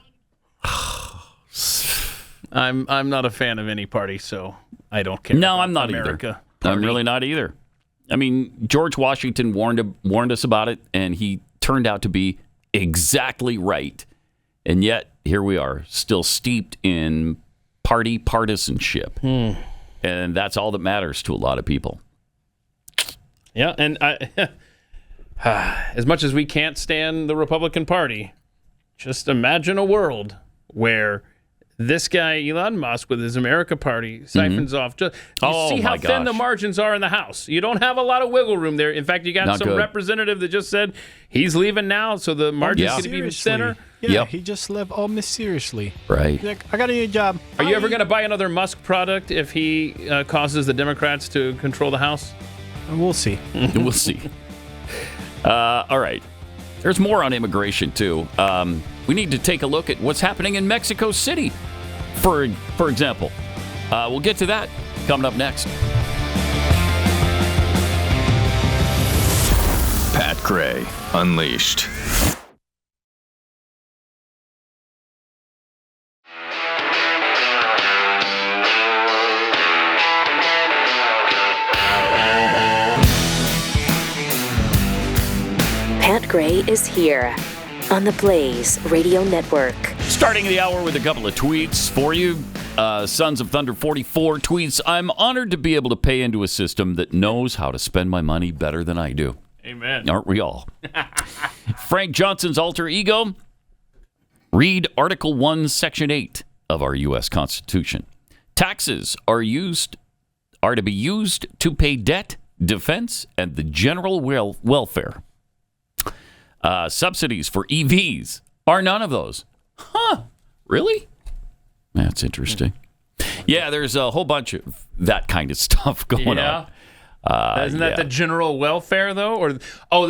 I'm not a fan of any party, so I don't care. No, I'm not America either. Party. I'm really not either. I mean, George Washington warned us about it, and he turned out to be exactly right. And yet, here we are, still steeped in party partisanship. And that's all that matters to a lot of people. Yeah, and as much as we can't stand the Republican Party, just imagine a world where this guy, Elon Musk, with his America Party, siphons off. You see how thin the margins are in the House. You don't have a lot of wiggle room there. In fact, you got some representative that just said he's leaving now, so the margin's going to be even thinner. Yeah, he just left all mysteriously. Right. He's like, I got a new job. Are you ever going to buy another Musk product if he causes the Democrats to control the House? We'll see. We'll see. All right. There's more on immigration, too. We need to take a look at what's happening in Mexico City, for example. We'll get to that coming up next. Pat Gray Unleashed. Pat Gray is here on the Blaze Radio Network. Starting the hour with a couple of tweets for you. Sons of Thunder 44 tweets, I'm honored to be able to pay into a system that knows how to spend my money better than I do. Amen. Aren't we all? Frank Johnson's alter ego, read Article 1, Section 8 of our U.S. Constitution. Taxes are to be used to pay debt, defense, and the general welfare. Subsidies for EVs are none of those. Huh? Really? That's interesting. Yeah, there's a whole bunch of that kind of stuff going on. Isn't that the general welfare, though? Or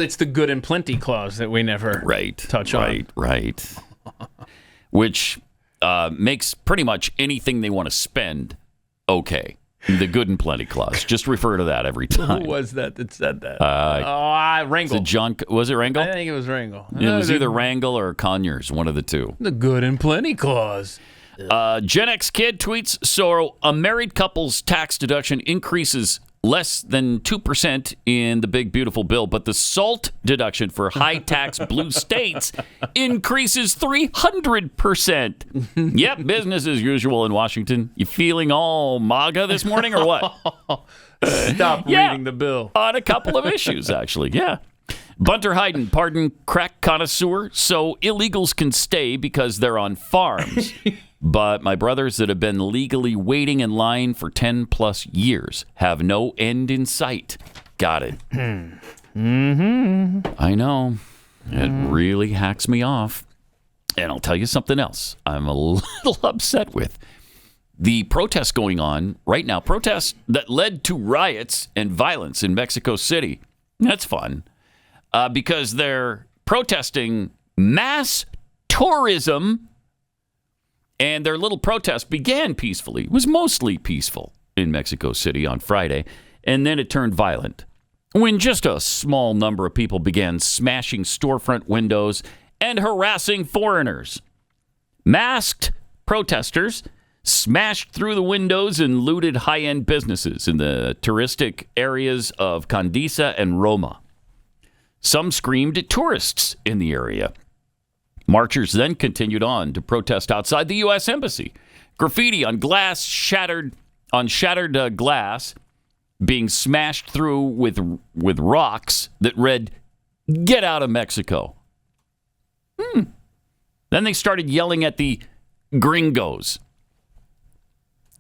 it's the good and plenty clause that we never touch on. Right. Which makes pretty much anything they want to spend okay. The good and plenty clause. Just refer to that every time. Who was that said that? Wrangel. Was it Wrangel? I think it was Wrangel. It was either Wrangel or Conyers, one of the two. The good and plenty clause. Gen X Kid tweets, so a married couple's tax deduction increases less than 2% in the big, beautiful bill, but the SALT deduction for high-tax blue states increases 300%. Yep, business as usual in Washington. You feeling all MAGA this morning or what? Stop reading the bill. On a couple of issues, actually, yeah. Bunter Hayden, pardon crack connoisseur, so illegals can stay because they're on farms. But my brothers that have been legally waiting in line for 10 plus years have no end in sight. Got it. I know. It really hacks me off. And I'll tell you something else I'm a little upset with. The protests going on right now, protests that led to riots and violence in Mexico City. That's fun because they're protesting mass tourism, and their little protest began peacefully. It was mostly peaceful in Mexico City on Friday, and then it turned violent when just a small number of people began smashing storefront windows and harassing foreigners. Masked protesters smashed through the windows and looted high-end businesses in the touristic areas of Condesa and Roma. Some screamed at tourists in the area. Marchers then continued on to protest outside the U.S. Embassy. Graffiti on shattered glass being smashed through with rocks that read, "Get out of Mexico." Then they started yelling at the gringos.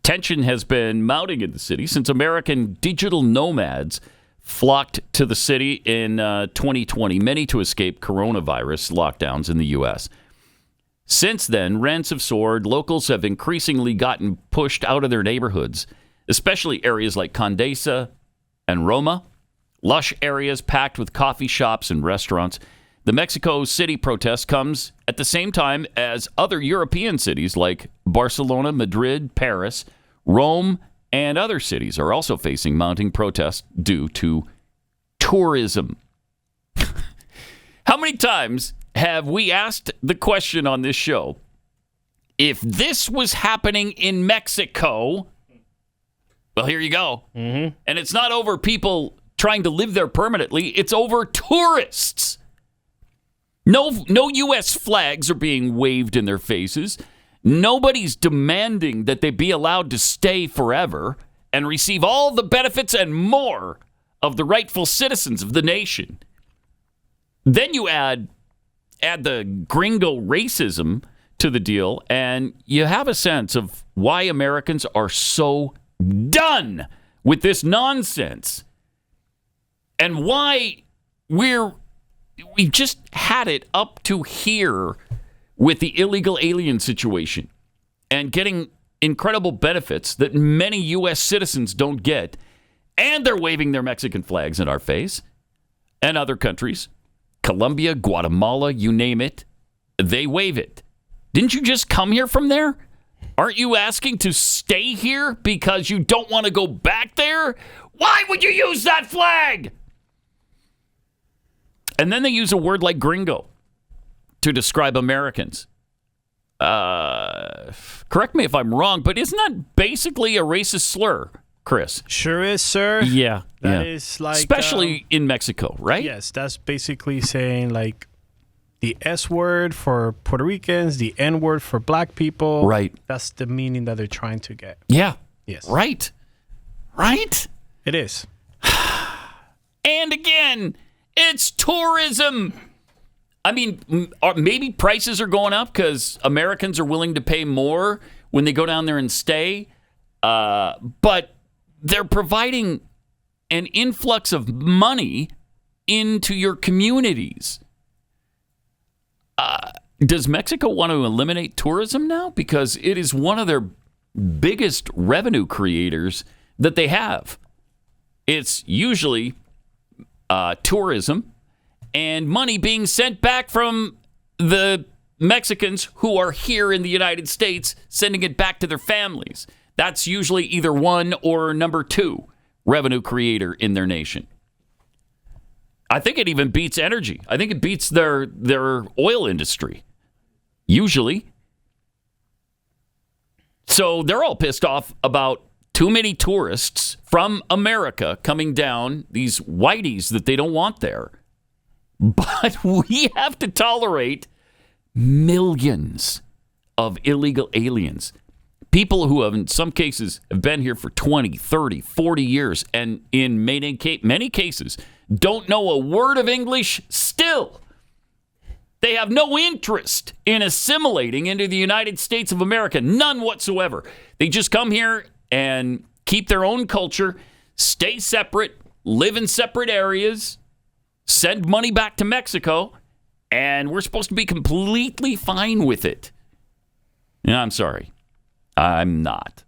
Tension has been mounting in the city since American digital nomads flocked to the city in 2020, many to escape coronavirus lockdowns in the U.S. Since then, rents have soared. Locals have increasingly gotten pushed out of their neighborhoods, especially areas like Condesa and Roma, lush areas packed with coffee shops and restaurants. The Mexico City protest comes at the same time as other European cities like Barcelona, Madrid, Paris, Rome, and other cities are also facing mounting protests due to tourism. How many times have we asked the question on this show, if this was happening in Mexico, well, here you go. And it's not over people trying to live there permanently. It's over tourists. No U.S. flags are being waved in their faces. Nobody's demanding that they be allowed to stay forever and receive all the benefits and more of the rightful citizens of the nation. Then you add the gringo racism to the deal, and you have a sense of why Americans are so done with this nonsense and why we've just had it up to here with the illegal alien situation and getting incredible benefits that many U.S. citizens don't get. And they're waving their Mexican flags in our face, and other countries, Colombia, Guatemala, you name it, they wave it. Didn't you just come here from there? Aren't you asking to stay here because you don't want to go back there? Why would you use that flag? And then they use a word like gringo to describe Americans. Correct me if I'm wrong, but isn't that basically a racist slur, Chris? Sure is, sir. Yeah. That is like... Especially in Mexico, right? Yes, that's basically saying like the S word for Puerto Ricans, the N word for black people. Right. That's the meaning that they're trying to get. Yeah. Yes. Right. It is. And again, it's tourism. I mean, maybe prices are going up because Americans are willing to pay more when they go down there and stay. But they're providing an influx of money into your communities. Does Mexico want to eliminate tourism now? Because it is one of their biggest revenue creators that they have. It's usually tourism and money being sent back from the Mexicans who are here in the United States, sending it back to their families. That's usually either one or number two revenue creator in their nation. I think it even beats energy. I think it beats their oil industry, usually. So they're all pissed off about too many tourists from America coming down, these whiteys that they don't want there. But we have to tolerate millions of illegal aliens. People who have, in some cases, have been here for 20, 30, 40 years, and in many cases, don't know a word of English still. They have no interest in assimilating into the United States of America, none whatsoever. They just come here and keep their own culture, stay separate, live in separate areas, send money back to Mexico, And we're supposed to be completely fine with it. Yeah, I'm sorry. I'm not.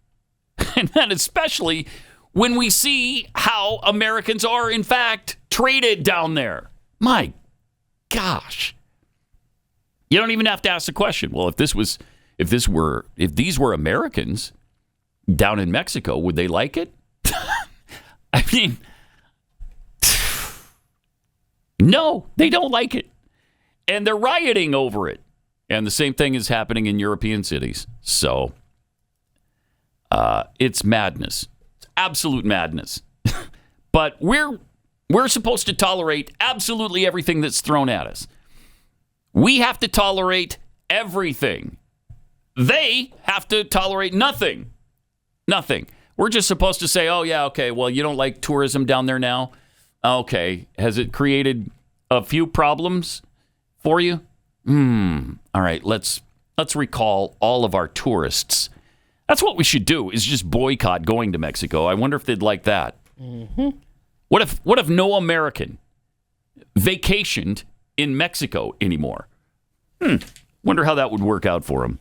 And then especially when we see how Americans are, in fact, treated down there. My gosh. You don't even have to ask the question. Well, if these were Americans down in Mexico, would they like it? I mean, no, they don't like it. And they're rioting over it. And the same thing is happening in European cities. So it's madness. It's absolute madness. But we're supposed to tolerate absolutely everything that's thrown at us. We have to tolerate everything. They have to tolerate nothing. Nothing. We're just supposed to say, oh, yeah, okay, well, you don't like tourism down there now? Okay. Has it created a few problems for you? All right, let's recall all of our tourists. That's what we should do, is just boycott going to Mexico. I wonder if they'd like that. Mm-hmm. What if no American vacationed in Mexico anymore? Wonder how that would work out for them.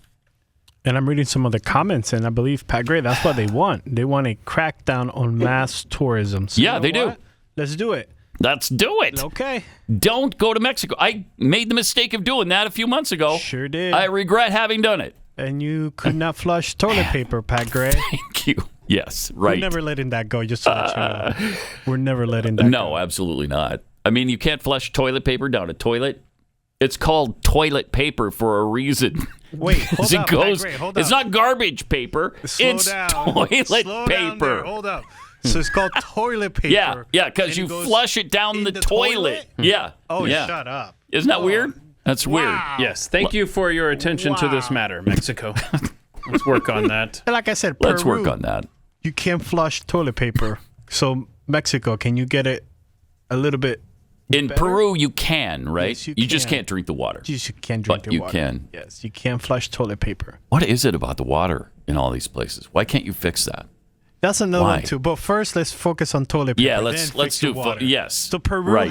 And I'm reading some of the comments, and I believe, Pat Gray, that's what they want. They want a crackdown on mass tourism. So yeah, they do. Let's do it. Let's do it. Okay. Don't go to Mexico. I made the mistake of doing that a few months ago. Sure did. I regret having done it. And you could not flush toilet paper, Pat Gray. Thank you. Yes, right. We're never letting that go, just to let you know. We're never letting that go. No, absolutely not. I mean, you can't flush toilet paper down a toilet. It's called toilet paper for a reason. Wait, hold up, Pat Gray, hold up. It's not garbage paper. It's toilet Slow paper. Down there. Hold up. So it's called toilet paper. Yeah, because you flush it down the toilet. Yeah. Oh, yeah. Shut up. Isn't that weird? That's weird. Yes. Thank you for your attention to this matter, Mexico. Let's work on that. Like I said, let's Peru, work on that. You can't flush toilet paper. So Mexico, can you get it a little bit in better? Peru? You can, right? Yes, you just can't drink the water. You can't drink the water. But you can. Yes, you can flush toilet paper. What is it about the water in all these places? Why can't you fix that? That's another one too. But first, let's focus on toilet paper. Yeah, let's do water. Yes. So Peru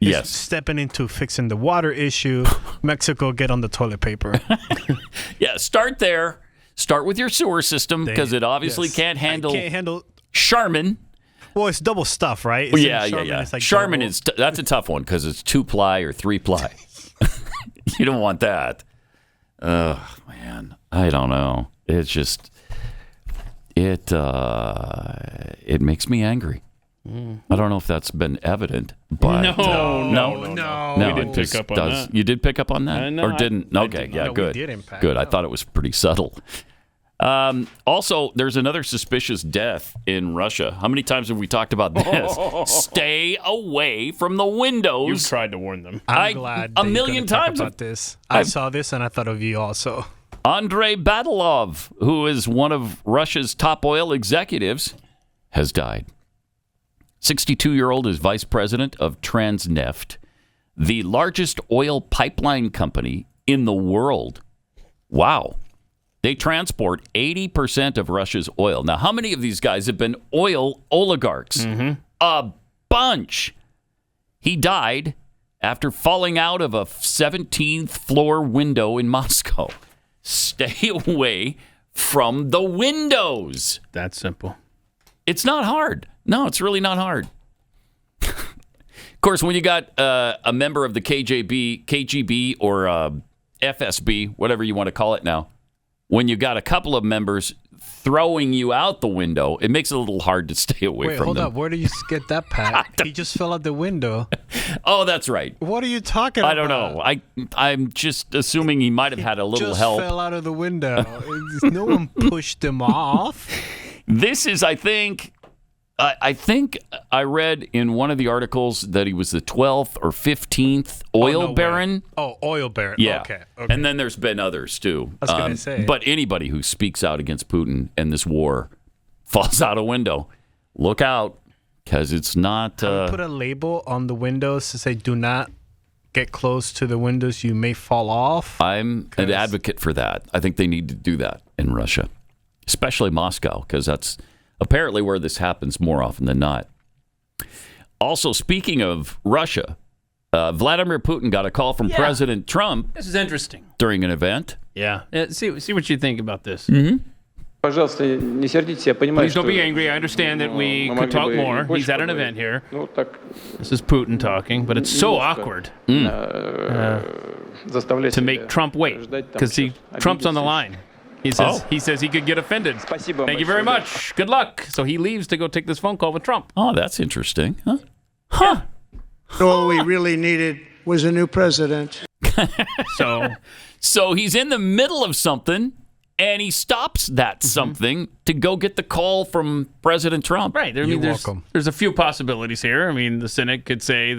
is stepping into fixing the water issue. Mexico, get on the toilet paper. Yeah, start there. Start with your sewer system because it obviously can't handle Charmin. Well, it's double stuff, right? Yeah. It's like Charmin that's a tough one because it's 2-ply or 3-ply. You don't want that. Oh man, I don't know. It's just it makes me angry. I don't know if that's been evident, but no. We didn't pick up on that. You did pick up on that, or didn't? Okay, good. Good. I thought it was pretty subtle. Also, there's another suspicious death in Russia. How many times have we talked about this? Stay away from the windows. You tried to warn them. I'm glad a million times about this. I saw this and I thought of you also. Andrei Badalov, who is one of Russia's top oil executives, has died. 62-year-old is vice president of Transneft, the largest oil pipeline company in the world. Wow. They transport 80% of Russia's oil. Now, how many of these guys have been oil oligarchs? Mm-hmm. A bunch. He died after falling out of a 17th floor window in Moscow. Stay away from the windows. That's simple. It's not hard. No, it's really not hard. Of course, when you got a member of the KGB or FSB, whatever you want to call it now, when you got a couple of members throwing you out the window, it makes it a little hard to stay away from them. Wait, hold up. Where did you get that, Pat? He just fell out the window. Oh, that's right. What are you talking about? I don't know. I'm just assuming he might have had a little help. He just fell out of the window. No one pushed him off. This is, I think I read in one of the articles that he was the 12th or 15th oil baron. Oh, oil baron. Yeah. Okay. And then there's been others, too. I was going to say. But anybody who speaks out against Putin and this war falls out a window. Look out, because it's not... Put a label on the windows to say, do not get close to the windows. You may fall off. I'm an advocate for that. I think they need to do that in Russia, especially Moscow, because that's... apparently where this happens more often than not. Also, speaking of Russia, Vladimir Putin got a call from President Trump. This is interesting. During an event. Yeah. See what you think about this. Mm-hmm. Please don't be angry. I understand that we could talk more. He's at an event here. This is Putin talking, but it's so awkward to make Trump wait because Trump's on the line. He says he could get offended. Thank you very much. Good luck. So he leaves to go take this phone call with Trump. Oh, that's interesting. Huh? All we really needed was a new president. So he's in the middle of something, and he stops that something to go get the call from President Trump. Right. There's a few possibilities here. I mean, the cynic could say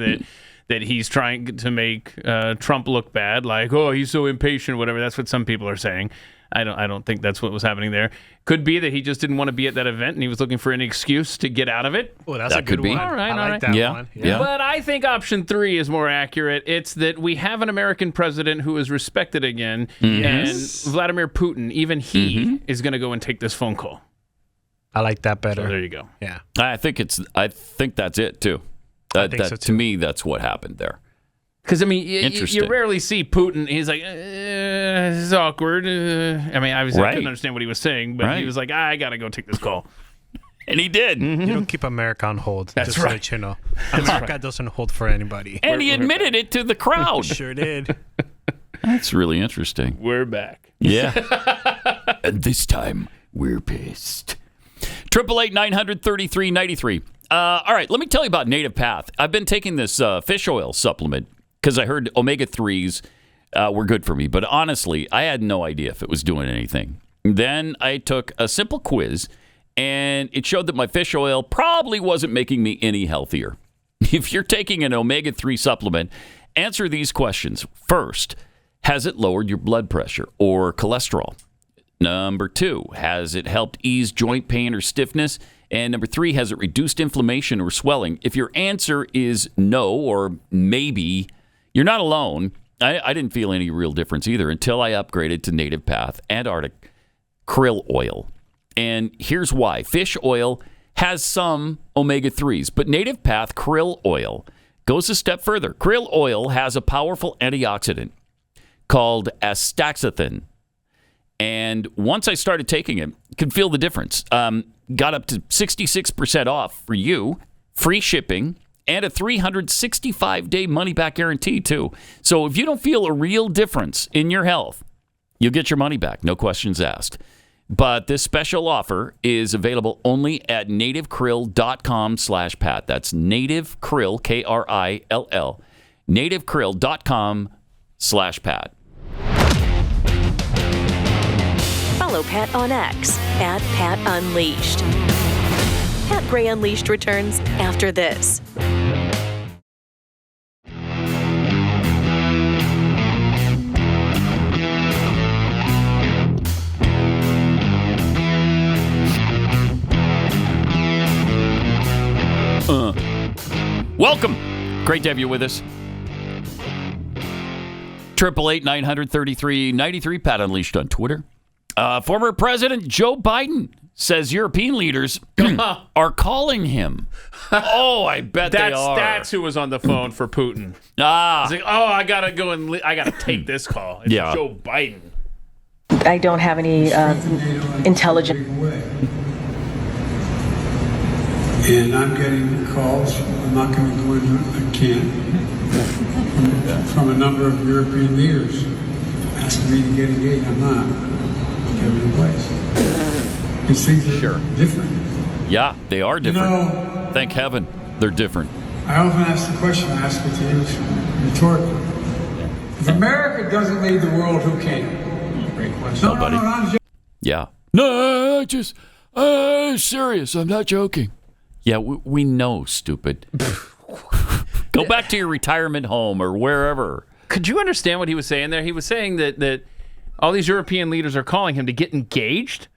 that he's trying to make Trump look bad, like, oh, he's so impatient, whatever. That's what some people are saying. I don't think that's what was happening there. Could be that he just didn't want to be at that event and he was looking for an excuse to get out of it. Oh, that's a good one. All right, I like that one. Yeah. But I think option 3 is more accurate. It's that we have an American president who is respected again, and Vladimir Putin, even he is going to go and take this phone call. I like that better. So there you go. Yeah. I think that's it too. I think so, too. To me, that's what happened there. Because, I mean, you rarely see Putin. He's like, this is awkward. I mean, I couldn't understand what he was saying, but he was like, I got to go take this call. And he did. You don't keep America on hold. That's just right. To let you know. America doesn't hold for anybody. And he admitted it to the crowd. Sure did. That's really interesting. We're back. Yeah. And this time, we're pissed. 888-933-93. All right, let me tell you about Native Path. I've been taking this fish oil supplement because I heard omega-3s were good for me. But honestly, I had no idea if it was doing anything. Then I took a simple quiz, and it showed that my fish oil probably wasn't making me any healthier. If you're taking an omega-3 supplement, answer these questions. First, has it lowered your blood pressure or cholesterol? Number 2, has it helped ease joint pain or stiffness? And number 3, has it reduced inflammation or swelling? If your answer is no or maybe, you're not alone. I didn't feel any real difference either until I upgraded to Native Path Antarctic krill oil. And here's why. Fish oil has some omega-3s, but Native Path krill oil goes a step further. Krill oil has a powerful antioxidant called astaxanthin. And once I started taking it, could feel the difference. Got up to 66% off for you, free shipping, and a 365-day money-back guarantee, too. So if you don't feel a real difference in your health, you'll get your money back, no questions asked. But this special offer is available only at nativekrill.com/Pat. That's nativekrill, Krill, nativekrill.com/Pat. Follow Pat on X @PatUnleashed. Pat Gray Unleashed returns after this. Welcome. Great to have you with us. 888-933-93, Pat Unleashed on Twitter. Former President Joe Biden says European leaders are calling him. Oh, I bet they are. That's who was on the phone for Putin. He's like, I gotta go and I gotta take this call. It's Joe Biden. I don't have any intelligence. And I'm getting calls. I'm not going to go into it. I can't. From a number of European leaders asking me to get engaged. I'm not. Get in place. These things are different. Yeah, they are different. Thank heaven they're different. I often ask the question, I ask it to you rhetorically. If America doesn't lead the world, who can? Great question. Nobody. Yeah. No, serious. I'm not joking. Yeah, we know, stupid. Go back to your retirement home or wherever. Could you understand what he was saying there? He was saying that all these European leaders are calling him to get engaged.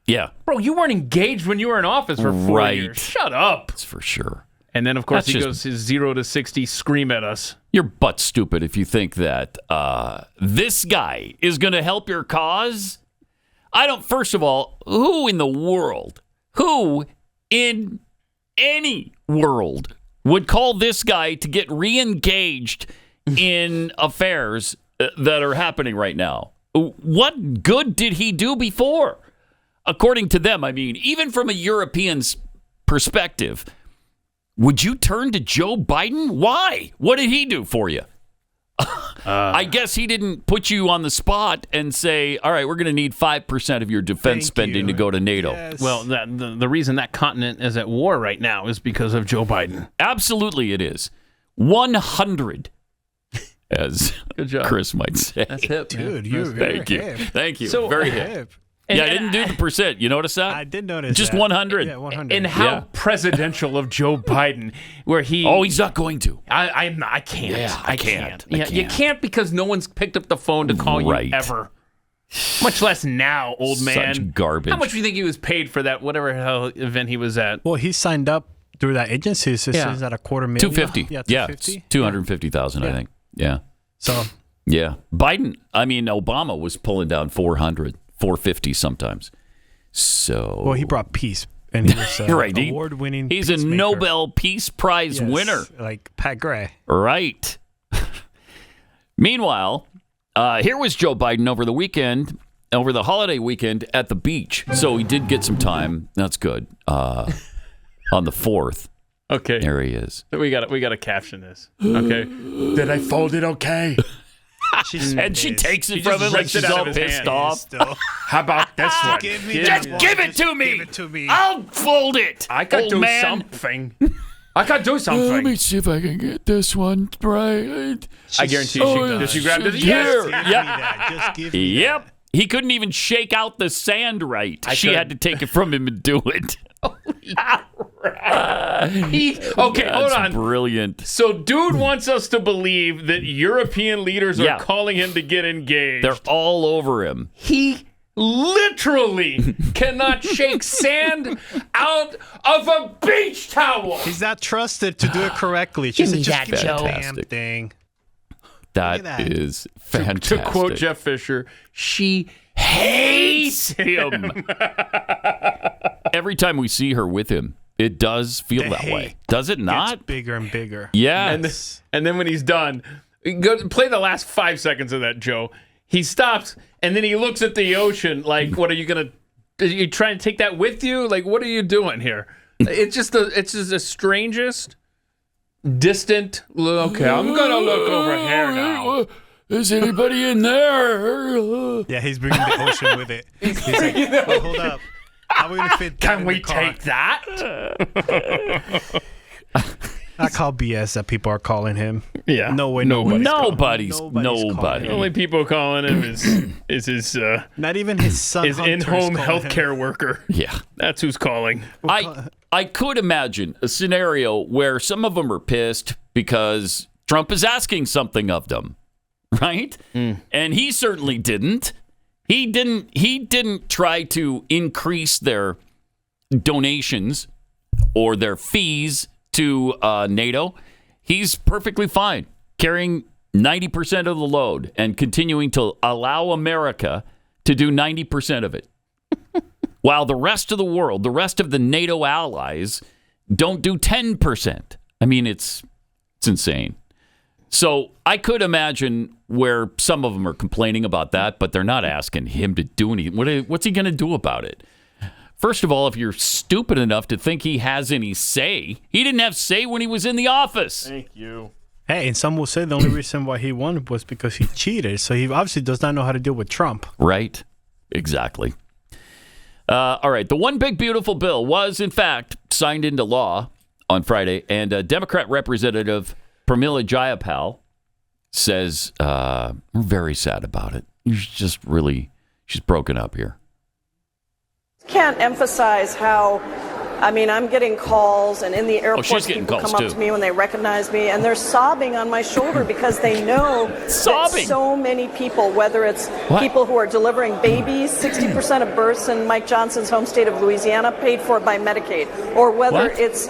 Yeah. Bro, you weren't engaged when you were in office for 4 years. Shut up. That's for sure. And then, of course, he goes his 0 to 60 scream at us. You're butt stupid if you think that this guy is going to help your cause. First of all, who in any world would call this guy to get re-engaged in affairs that are happening right now? What good did he do before? According to them, I mean, even from a European's perspective, would you turn to Joe Biden? Why? What did he do for you? I guess he didn't put you on the spot and say, all right, we're going to need 5% of your defense spending to go to NATO. Yes. Well, the reason that continent is at war right now is because of Joe Biden. Absolutely it is. 100, as good job. Chris might say. That's hip, dude. Thank you. Thank you. So, very hip. I didn't do the percent. You notice that? I did notice Just that. 100. Yeah, 100. And how presidential of Joe Biden, where he... Oh, he's not going to. I can't. Yeah, I can't. Yeah, you can't because no one's picked up the phone to call you ever. Much less now, old man. Such garbage. How much do you think he was paid for that whatever hell event he was at? Well, he signed up through that agency. So is that $250,000? 250. Yeah, yeah, it's 250,000, I think. Yeah. So. Yeah. Obama was pulling down 450 sometimes. So. Well, he brought peace. And he was right. award-winning He's a Nobel Peace Prize winner. Like Pat Gray. Right. Meanwhile, here was Joe Biden over the holiday weekend at the beach. So he did get some time. That's good. On the 4th. Okay. There he is. We got to caption this. Okay. Did I fold it okay? And she takes it from him like she's all pissed off. How about this one? Give it to me. Give it to me. I'll fold it. I can do something. I can do something. Let me see if I can get this one right. I guarantee she does. Did she grab this? Yes. Just give me Yep. He couldn't even shake out the sand right. She had to take it from him and do it. Hold on. Brilliant. So, dude wants us to believe that European leaders are calling him to get engaged. They're all over him. He literally cannot shake sand out of a beach towel. He's not trusted to do it correctly. Just give me Joe. damn thing. That is fantastic. To quote Jeff Fisher, she hates him. Every time we see her with him, it does feel that way. Does it not? It's bigger and bigger. Yes. And then when he's done, play the last 5 seconds of that, Joe. He stops, and then he looks at the ocean like, what are you going to... Are you trying to take that with you? Like, what are you doing here? It's just the strangest, distant... Okay, I'm going to look over here now. Is anybody in there? Yeah, he's bringing the ocean with it. He's like, hold up. How are we going to fit that Can in we the car? take that? I call BS that people are calling him. Yeah. No way. Nobody's. The only people calling him is his... Not even his son. His in-home healthcare worker. Yeah. That's who's calling. I could imagine a scenario where some of them are pissed because Trump is asking something of them, right? And he certainly didn't. He didn't try to increase their donations or their fees to NATO. He's perfectly fine carrying 90% of the load and continuing to allow America to do 90% of it. While the rest of the world, the rest of the NATO allies don't do 10%. I mean, it's insane. So I could imagine where some of them are complaining about that, but they're not asking him to do anything. What's he going to do about it? First of all, if you're stupid enough to think he has any say, he didn't have say when he was in the office. Thank you. Hey, and some will say the only reason why he won was because he cheated. So he obviously does not know how to deal with Trump. Right. Exactly. All right. The one big beautiful bill was, in fact, signed into law on Friday. And Democrat Representative Pramila Jayapal says, we're very sad about it. She's broken up here. Can't emphasize how, I mean, I'm getting calls, and in the airport, people come up to me when they recognize me, and they're sobbing on my shoulder because they know that so many people, whether it's people who are delivering babies, 60% of births in Mike Johnson's home state of Louisiana paid for by Medicaid, or whether it's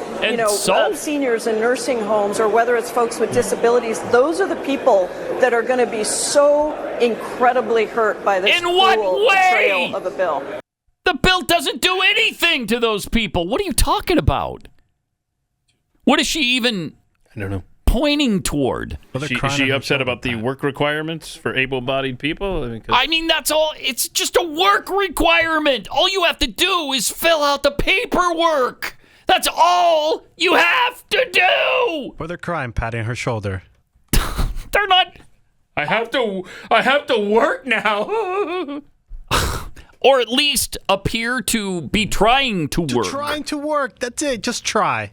seniors in nursing homes, or whether it's folks with disabilities. Those are the people that are going to be so incredibly hurt by this cruel betrayal of a bill. The bill doesn't do anything to those people. What are you talking about? What is she even? I don't know. Pointing toward? Is she upset about the work requirements for able-bodied people? I mean, that's all. It's just a work requirement. All you have to do is fill out the paperwork. That's all you have to do. But they're crying, patting her shoulder. They're not. I have to work now. Or at least appear to be trying to work. Trying to work. That's it. Just try.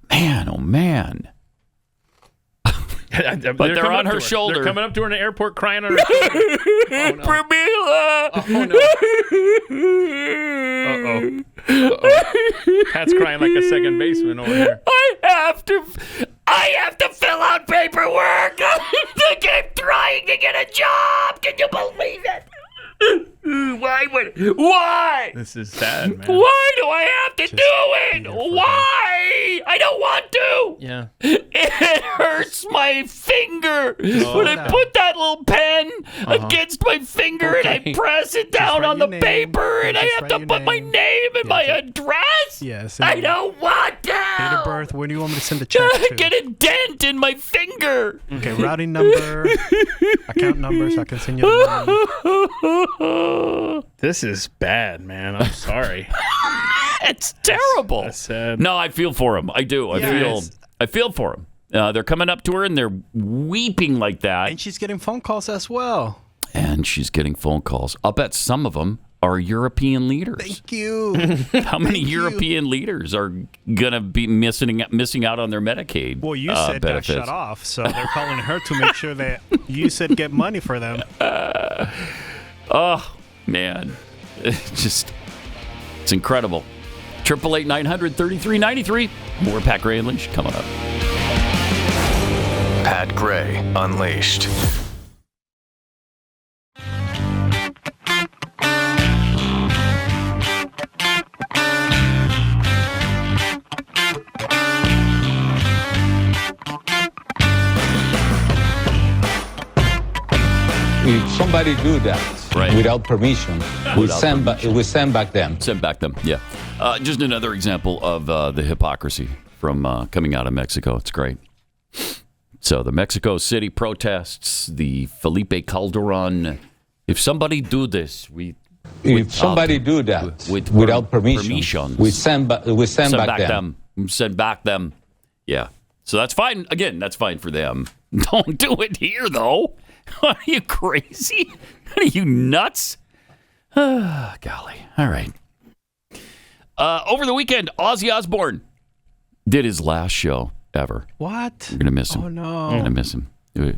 Man, oh man. But they're on her shoulder. They're coming up to her in the airport crying on her shoulder. Pramila! Oh, no. Uh-oh. Pat's crying like a second baseman over here. I have to fill out paperwork. I keep trying to get a job. Can you believe it? Why? This is sad, man. Why do I have to do it? Why? I don't want to. Yeah. It hurts my finger when I put that little pen against my finger and I press it down on the paper and I have to put my name and my address. Yes. I don't want to. Date of birth. Where do you want me to send the check to? Get a dent in my finger. Okay, routing number, account number, so I can send you the money. This is bad, man. I'm sorry. It's terrible. That's sad. No, I feel for him. I do. I feel for him. They're coming up to her and they're weeping like that. And she's getting phone calls as well. I'll bet some of them are European leaders. Thank you. How many European leaders are gonna be missing out on their Medicaid? Well, you said benefits? shut off, so they're calling her to make sure that you said get money for them. Oh man, it's incredible. 888-900-3393. More Pat Gray Unleashed coming up. Pat Gray Unleashed. If somebody do that without permission, we send back them. Send back them, yeah. Just another example of the hypocrisy from coming out of Mexico. It's great. So the Mexico City protests, the Felipe Calderon. If somebody do this, if somebody do that without permission, we send back them. Send back them. Yeah. So that's fine. Again, that's fine for them. Don't do it here, though. Are you crazy? Are you nuts? Golly. All right. Over the weekend, Ozzy Osbourne did his last show ever. What? We're going to miss him. Oh, no. We're going to miss him.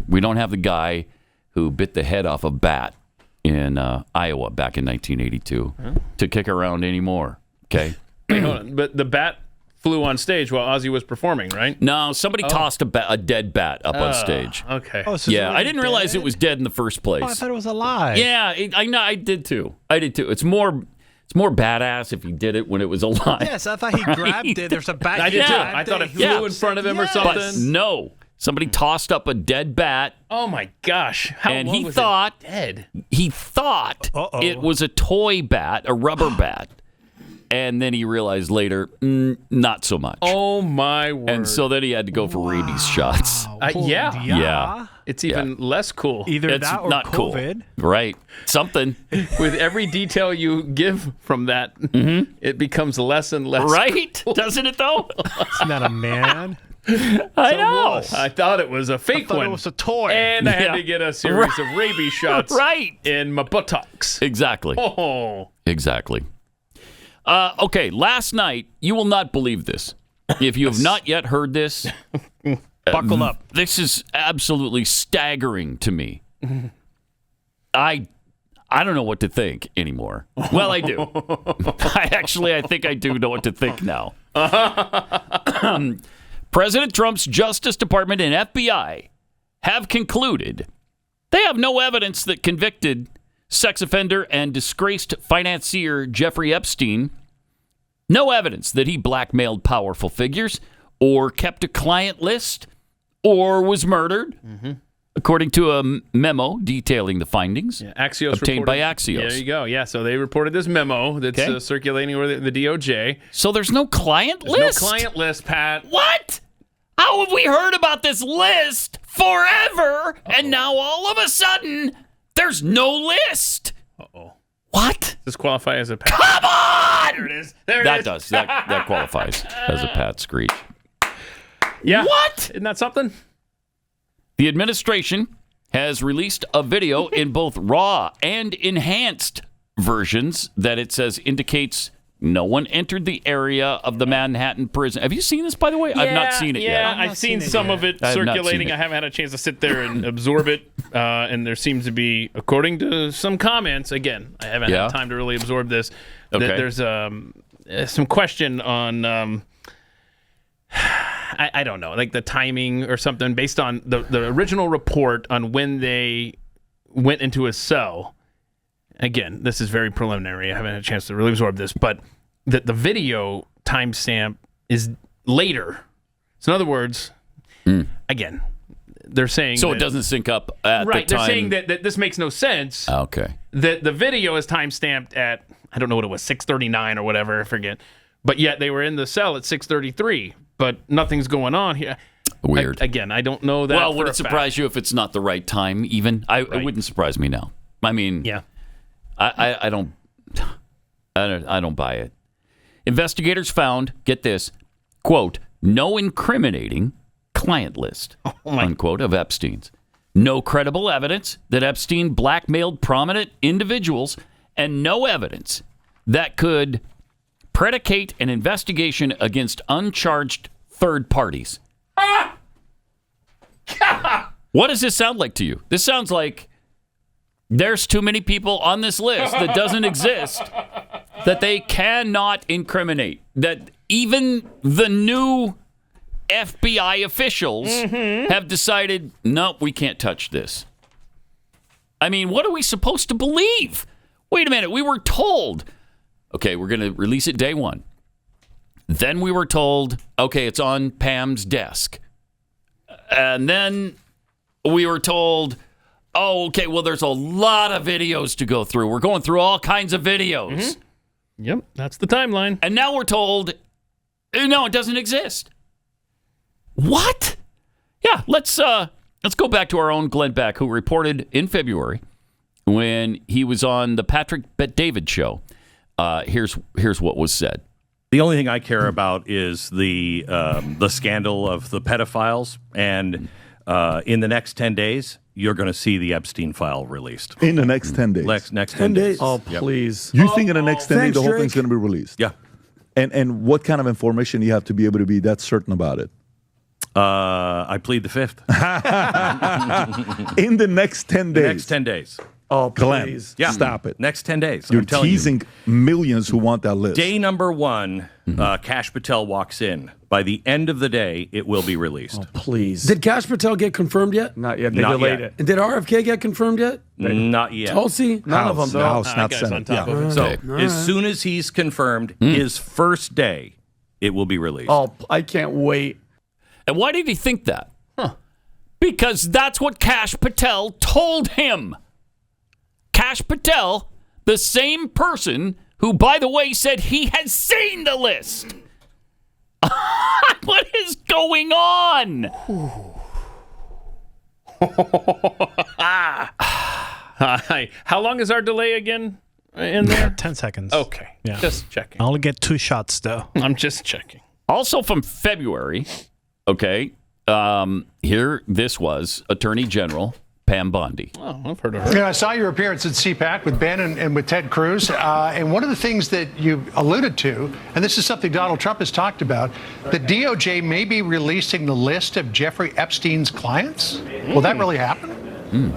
We don't have the guy who bit the head off a bat in Iowa back in 1982 to kick around anymore. Okay? Wait, hold on. But the bat flew on stage while Ozzy was performing, right? No, somebody tossed a dead bat up on stage. Okay. Oh, so yeah, I didn't realize it was dead in the first place. Oh, I thought it was alive. Yeah, I know. I did too. It's more badass if he did it when it was alive. Yes, I thought he grabbed it. There's a bat. I did too. I thought it flew in front of him or something. But no, somebody tossed up a dead bat. Oh my gosh! And he thought it dead? He thought it was a toy bat, a rubber bat. And then he realized later, not so much. Oh, my word. And so then he had to go for rabies shots. Yeah. It's even less cool. Either it's that or not COVID. Cool. Right. Something. With every detail you give from that, it becomes less and less right? Cool. Doesn't it, though? It's not a man. I know. I thought it was a fake one. It was a toy. And I had to get a series of rabies shots in my buttocks. Exactly. Oh. Exactly. Okay, last night, you will not believe this. If you have not yet heard this, buckle up. This is absolutely staggering to me. I don't know what to think anymore. Well, I do. I think I do know what to think now. President Trump's Justice Department and FBI have concluded they have no evidence that convicted sex offender and disgraced financier Jeffrey Epstein, no evidence that he blackmailed powerful figures or kept a client list or was murdered. according to a memo detailing the findings Axios obtained by reported, Axios. There you go. Yeah, so they reported this memo that's circulating over the DOJ. So there's no client list? No client list, Pat. What? How have we heard about this list forever, and now all of a sudden there's no list? Uh-oh. What? Does this qualify as a Pat? Come on! There it is. There it that is. does. That qualifies as a Pat Screech. Yeah. What? Isn't that something? The administration has released a video in both raw and enhanced versions that it says indicates no one entered the area of the Manhattan prison. Have you seen this, by the way? I've not seen it yet. Yeah, I've seen some of it circulating. I haven't had a chance to sit there and absorb it. And there seems to be, according to some comments, again, I haven't had time to really absorb this. Okay. There's some question on, I don't know, like the timing or something based on the original report on when they went into a cell. Again, this is very preliminary. I haven't had a chance to really absorb this, but the video timestamp is later. So in other words, again, they're saying so it doesn't sync up at the time. They're saying that this makes no sense. Okay. That the video is timestamped at, I don't know what it was, 6:39 or whatever, I forget. But yet they were in the cell at 6:33, but nothing's going on here. Weird. Again, I don't know that. Well, would it surprise you if it's not the right time even? It wouldn't surprise me now. I mean, yeah. I don't buy it. Investigators found, get this, quote, no incriminating client list, unquote, of Epstein's. No credible evidence that Epstein blackmailed prominent individuals, and no evidence that could predicate an investigation against uncharged third parties. What does this sound like to you? This sounds like there's too many people on this list that doesn't exist that they cannot incriminate. That even the new FBI officials have decided, no, we can't touch this. I mean, what are we supposed to believe? Wait a minute. We were told, okay, we're going to release it day one. Then we were told, okay, it's on Pam's desk. And then we were told, oh, okay, well, there's a lot of videos to go through. We're going through all kinds of videos. Yep, that's the timeline. And now we're told, no, it doesn't exist. What? Yeah, let's go back to our own Glenn Beck, who reported in February when he was on the Patrick Bet-David show. Here's what was said. The only thing I care about is the scandal of the pedophiles, and in the next 10 days, you're going to see the Epstein file released. In the next 10 days? Next 10 days. Oh, Yep. please. You think in the next 10 days the whole thing's going to be released? Yeah. And what kind of information you have to be able to be that certain about it? I plead the fifth. In the next 10 days? Next 10 days. Oh, please. Glenn, stop it. Next 10 days. You're teasing millions who want that list. Day number one, Kash Patel walks in. By the end of the day, it will be released. Oh, please. Did Kash Patel get confirmed yet? Not yet. They delayed it. And did RFK get confirmed yet? Not yet. Tulsi? None of them. The House, not Senate. So as soon as he's confirmed, his first day, it will be released. Oh, I can't wait. And why did he think that? Because that's what Kash Patel told him. Kash Patel, the same person who, by the way, said he had seen the list. What is going on? How long is our delay again in there? 10 seconds. Okay. Yeah. Just checking. I only get 2 shots, though. I'm just checking. Also from February, okay, here this was Attorney General Pam Bondi. Oh, I've heard of her. You know, I saw your appearance at CPAC with Ben and with Ted Cruz, and one of the things that you alluded to, and this is something Donald Trump has talked about, the DOJ may be releasing the list of Jeffrey Epstein's clients. Will that really happen?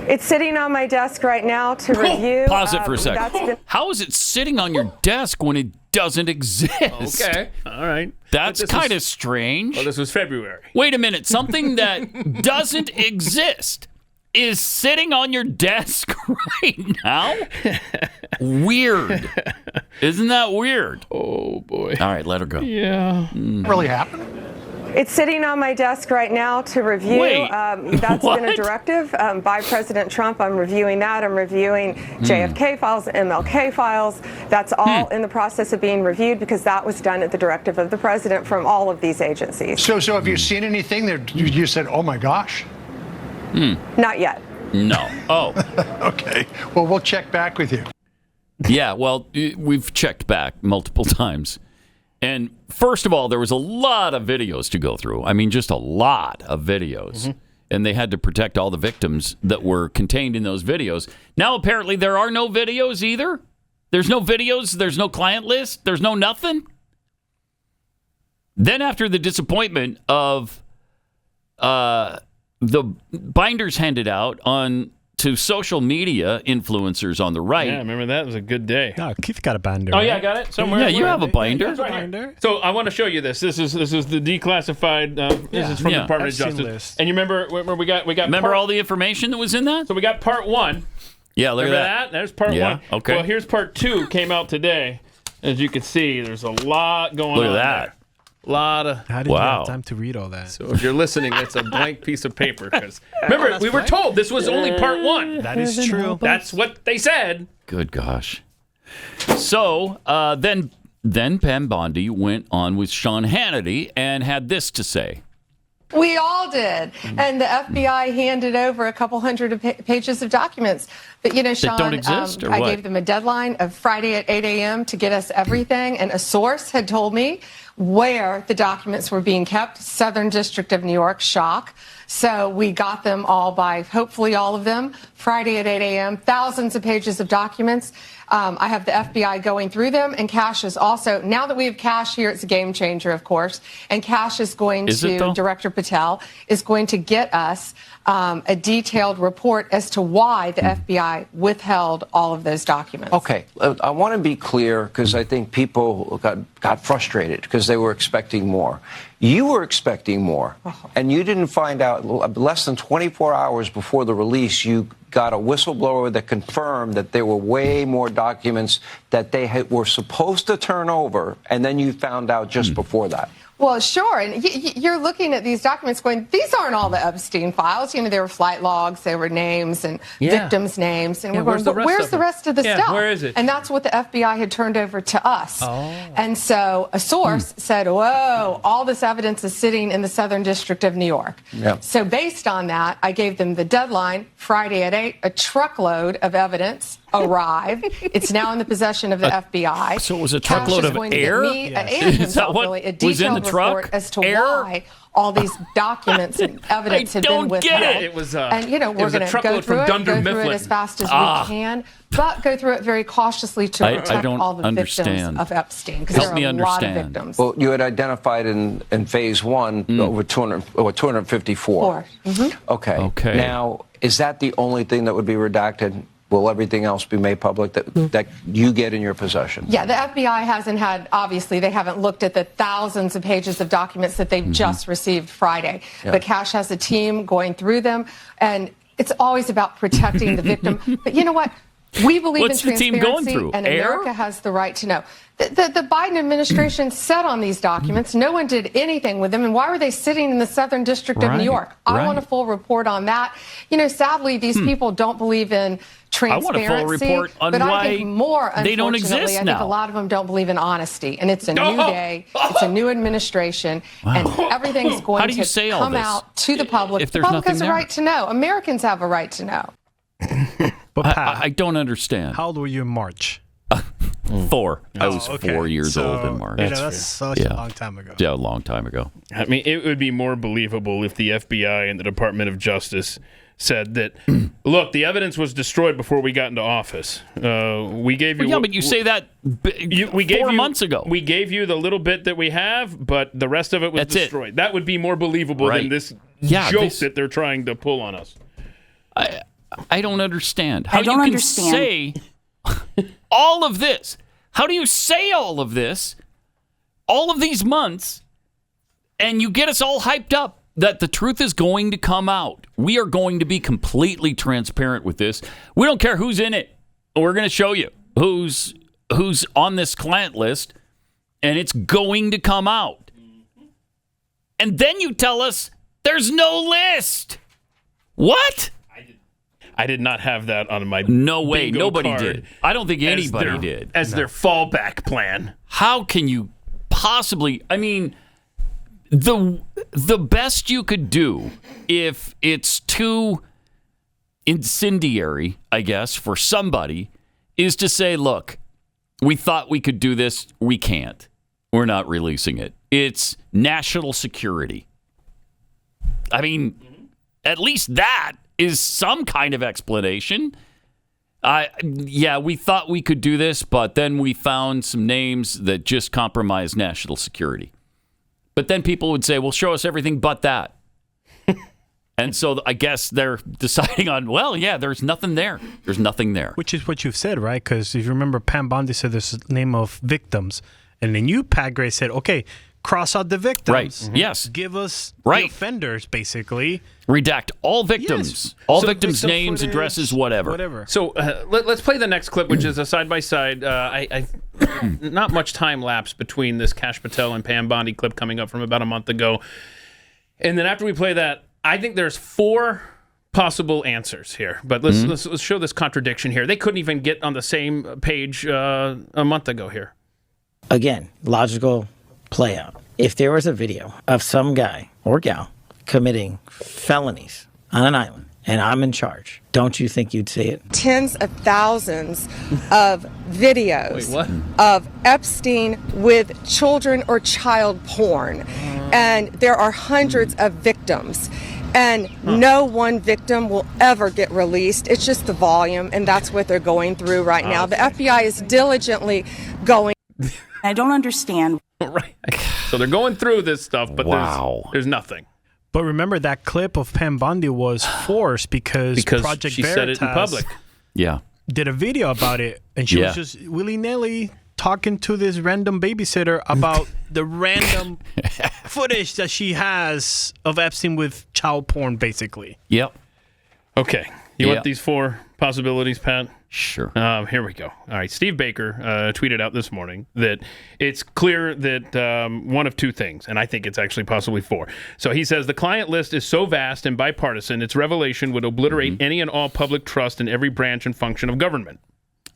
It's sitting on my desk right now to review. Pause it for a second. How is it sitting on your desk when it doesn't exist? Okay. All right. That's kind of strange. Well, this was February. Wait a minute. Something that doesn't exist is sitting on your desk right now? Weird. Isn't that weird? Oh, boy. All right, let her go. Yeah. Really happen? It's sitting on my desk right now to review. Wait, that's been a directive by President Trump. I'm reviewing that. I'm reviewing JFK files, MLK files. That's all in the process of being reviewed because that was done at the directive of the president from all of these agencies. So have you seen anything that you said, oh my gosh? Not yet. No. Oh. Okay. Well, we'll check back with you. Yeah, well, we've checked back multiple times. And first of all, there was a lot of videos to go through. I mean, just a lot of videos. And they had to protect all the victims that were contained in those videos. Now, apparently, there are no videos either. There's no videos. There's no client list. There's no nothing. Then after the disappointment of the binders handed out to social media influencers on the right. Yeah, remember that? It was a good day. No, Keith got a binder. Oh, yeah, I got it somewhere. Yeah, you have a binder. It's right here. So I want to show you this. This is the declassified. This is from the Department of Justice. List. And you remember we got Remember all the information that was in that? So we got part 1. Yeah, look remember at that. There's part 1. Okay. Well, here's part 2. Came out today. As you can see, there's a lot going on. Look at that. There. A lot of. How did you have time to read all that? So if you're listening, it's a blank piece of paper. Because remember, we were told this was only part 1. That is true. That's what they said. Good gosh. So then Pam Bondi went on with Sean Hannity and had this to say. We all did. And the FBI handed over a couple hundred pages of documents. But, you know, Sean, don't exist, or I what? gave them a deadline of Friday at 8 a.m. to get us everything. And a source had told me where the documents were being kept. Southern District of New York, shock. So we got them all by, hopefully all of them, Friday at 8 a.m. Thousands of pages of documents. I have the FBI going through them, and Kash is also, now that we have Kash here, it's a game changer, of course, and Kash is going to, Director Patel, is going to get us a detailed report as to why the FBI withheld all of those documents. Okay, I want to be clear because I think people got frustrated because they were expecting more. You were expecting more, and you didn't find out less than 24 hours before the release. You got a whistleblower that confirmed that there were way more documents that they were supposed to turn over, and then you found out just before that. Well, sure. And you're looking at these documents going, these aren't all the Epstein files. You know, there were flight logs, there were names and victims' names. And we're going, but where's the rest of the stuff? Where is it? And that's what the FBI had turned over to us. And so a source said, whoa, all this evidence is sitting in the Southern District of New York. So based on that, I gave them the deadline, Friday at 8, a truckload of evidence arrived. It's now in the possession of the FBI. So it was a truckload of air? Is that what was in the truck? As to why all these documents and evidence have been withheld. Get it. It was and you know, we're going to go through it as fast as we can, but go through it very cautiously to protect all the victims of Epstein, because there are a lot of victims. Well, you had identified in phase 1 over 254. Okay. Now, is that the only thing that would be redacted? Will everything else be made public that you get in your possession? Yeah, the FBI hasn't had, obviously, they haven't looked at the thousands of pages of documents that they've just received Friday. But Kash has a team going through them, and it's always about protecting the victim. But you know what? We believe in transparency, and America has the right to know. The Biden administration sat on these documents. No one did anything with them. And why were they sitting in the Southern District of New York? I want a full report on that. You know, sadly, these people don't believe in transparency. I want a full report on but why I think more, they don't exist I now. think a lot of them don't believe in honesty. And it's a new day. It's a new administration. And everything's going to come out to the public. The public has a right to know. Americans have a right to know. But Pat, I don't understand. How old were you in March? 4. I was 4 years old in March. That's such a long time ago. Yeah, a long time ago. I mean, it would be more believable if the FBI and the Department of Justice said that, look, the evidence was destroyed before we got into office. We gave you... Well, yeah, but you say that 4 months ago. We gave you the little bit that we have, but the rest of it was destroyed. That would be more believable than this joke that they're trying to pull on us. I don't understand how you can say all of this. How do you say all of this, all of these months, and you get us all hyped up that the truth is going to come out? We are going to be completely transparent with this. We don't care who's in it. We're going to show you who's on this client list, and it's going to come out. and then you tell us there's no list. What? I did not have that on my No way. bingo Nobody card did. I don't think anybody did. As their fallback plan. How can you possibly... I mean, the best you could do if it's too incendiary, I guess, for somebody is to say, look, we thought we could do this. We can't. We're not releasing it. It's national security. I mean, at least that is some kind of explanation. Yeah, we thought we could do this, but then we found some names that just compromise national security. But then people would say, well, show us everything but that. And so I guess they're deciding on, well, yeah, there's nothing there. There's nothing there. Which is what you've said, right? Because if you remember, Pam Bondi said there's a name of victims. And then you, Pat Gray, said, okay, cross out the victims. Right. Mm-hmm. Yes. Give us the offenders, basically. Redact all victims. Yes. All victims' names, footage, addresses, whatever. So let's play the next clip, which is a side-by-side. Not much time lapse between this Kash Patel and Pam Bondi clip coming up from about a month ago. And then after we play that, I think there's 4 possible answers here. But let's show this contradiction here. They couldn't even get on the same page a month ago here. Again, logical play out. If there was a video of some guy or gal committing felonies on an island and I'm in charge, don't you think you'd see it? Tens of thousands of videos of Epstein with children or child porn. And there are hundreds of victims. And no one victim will ever get released. It's just the volume, and that's what they're going through right now. The FBI is diligently going. I don't understand. Right. So they're going through this stuff, but there's nothing. But remember, that clip of Pam Bondi was forced because Project she Veritas said it in public. Yeah. Did a video about it, and she was just willy-nilly talking to this random babysitter about the random footage that she has of Epstein with child porn, basically. Yep. Okay. You want these 4 possibilities, Pat? Sure. Here we go. All right. Steve Baker tweeted out this morning that it's clear that one of 2 things, and I think it's actually possibly 4. So he says the client list is so vast and bipartisan, its revelation would obliterate any and all public trust in every branch and function of government.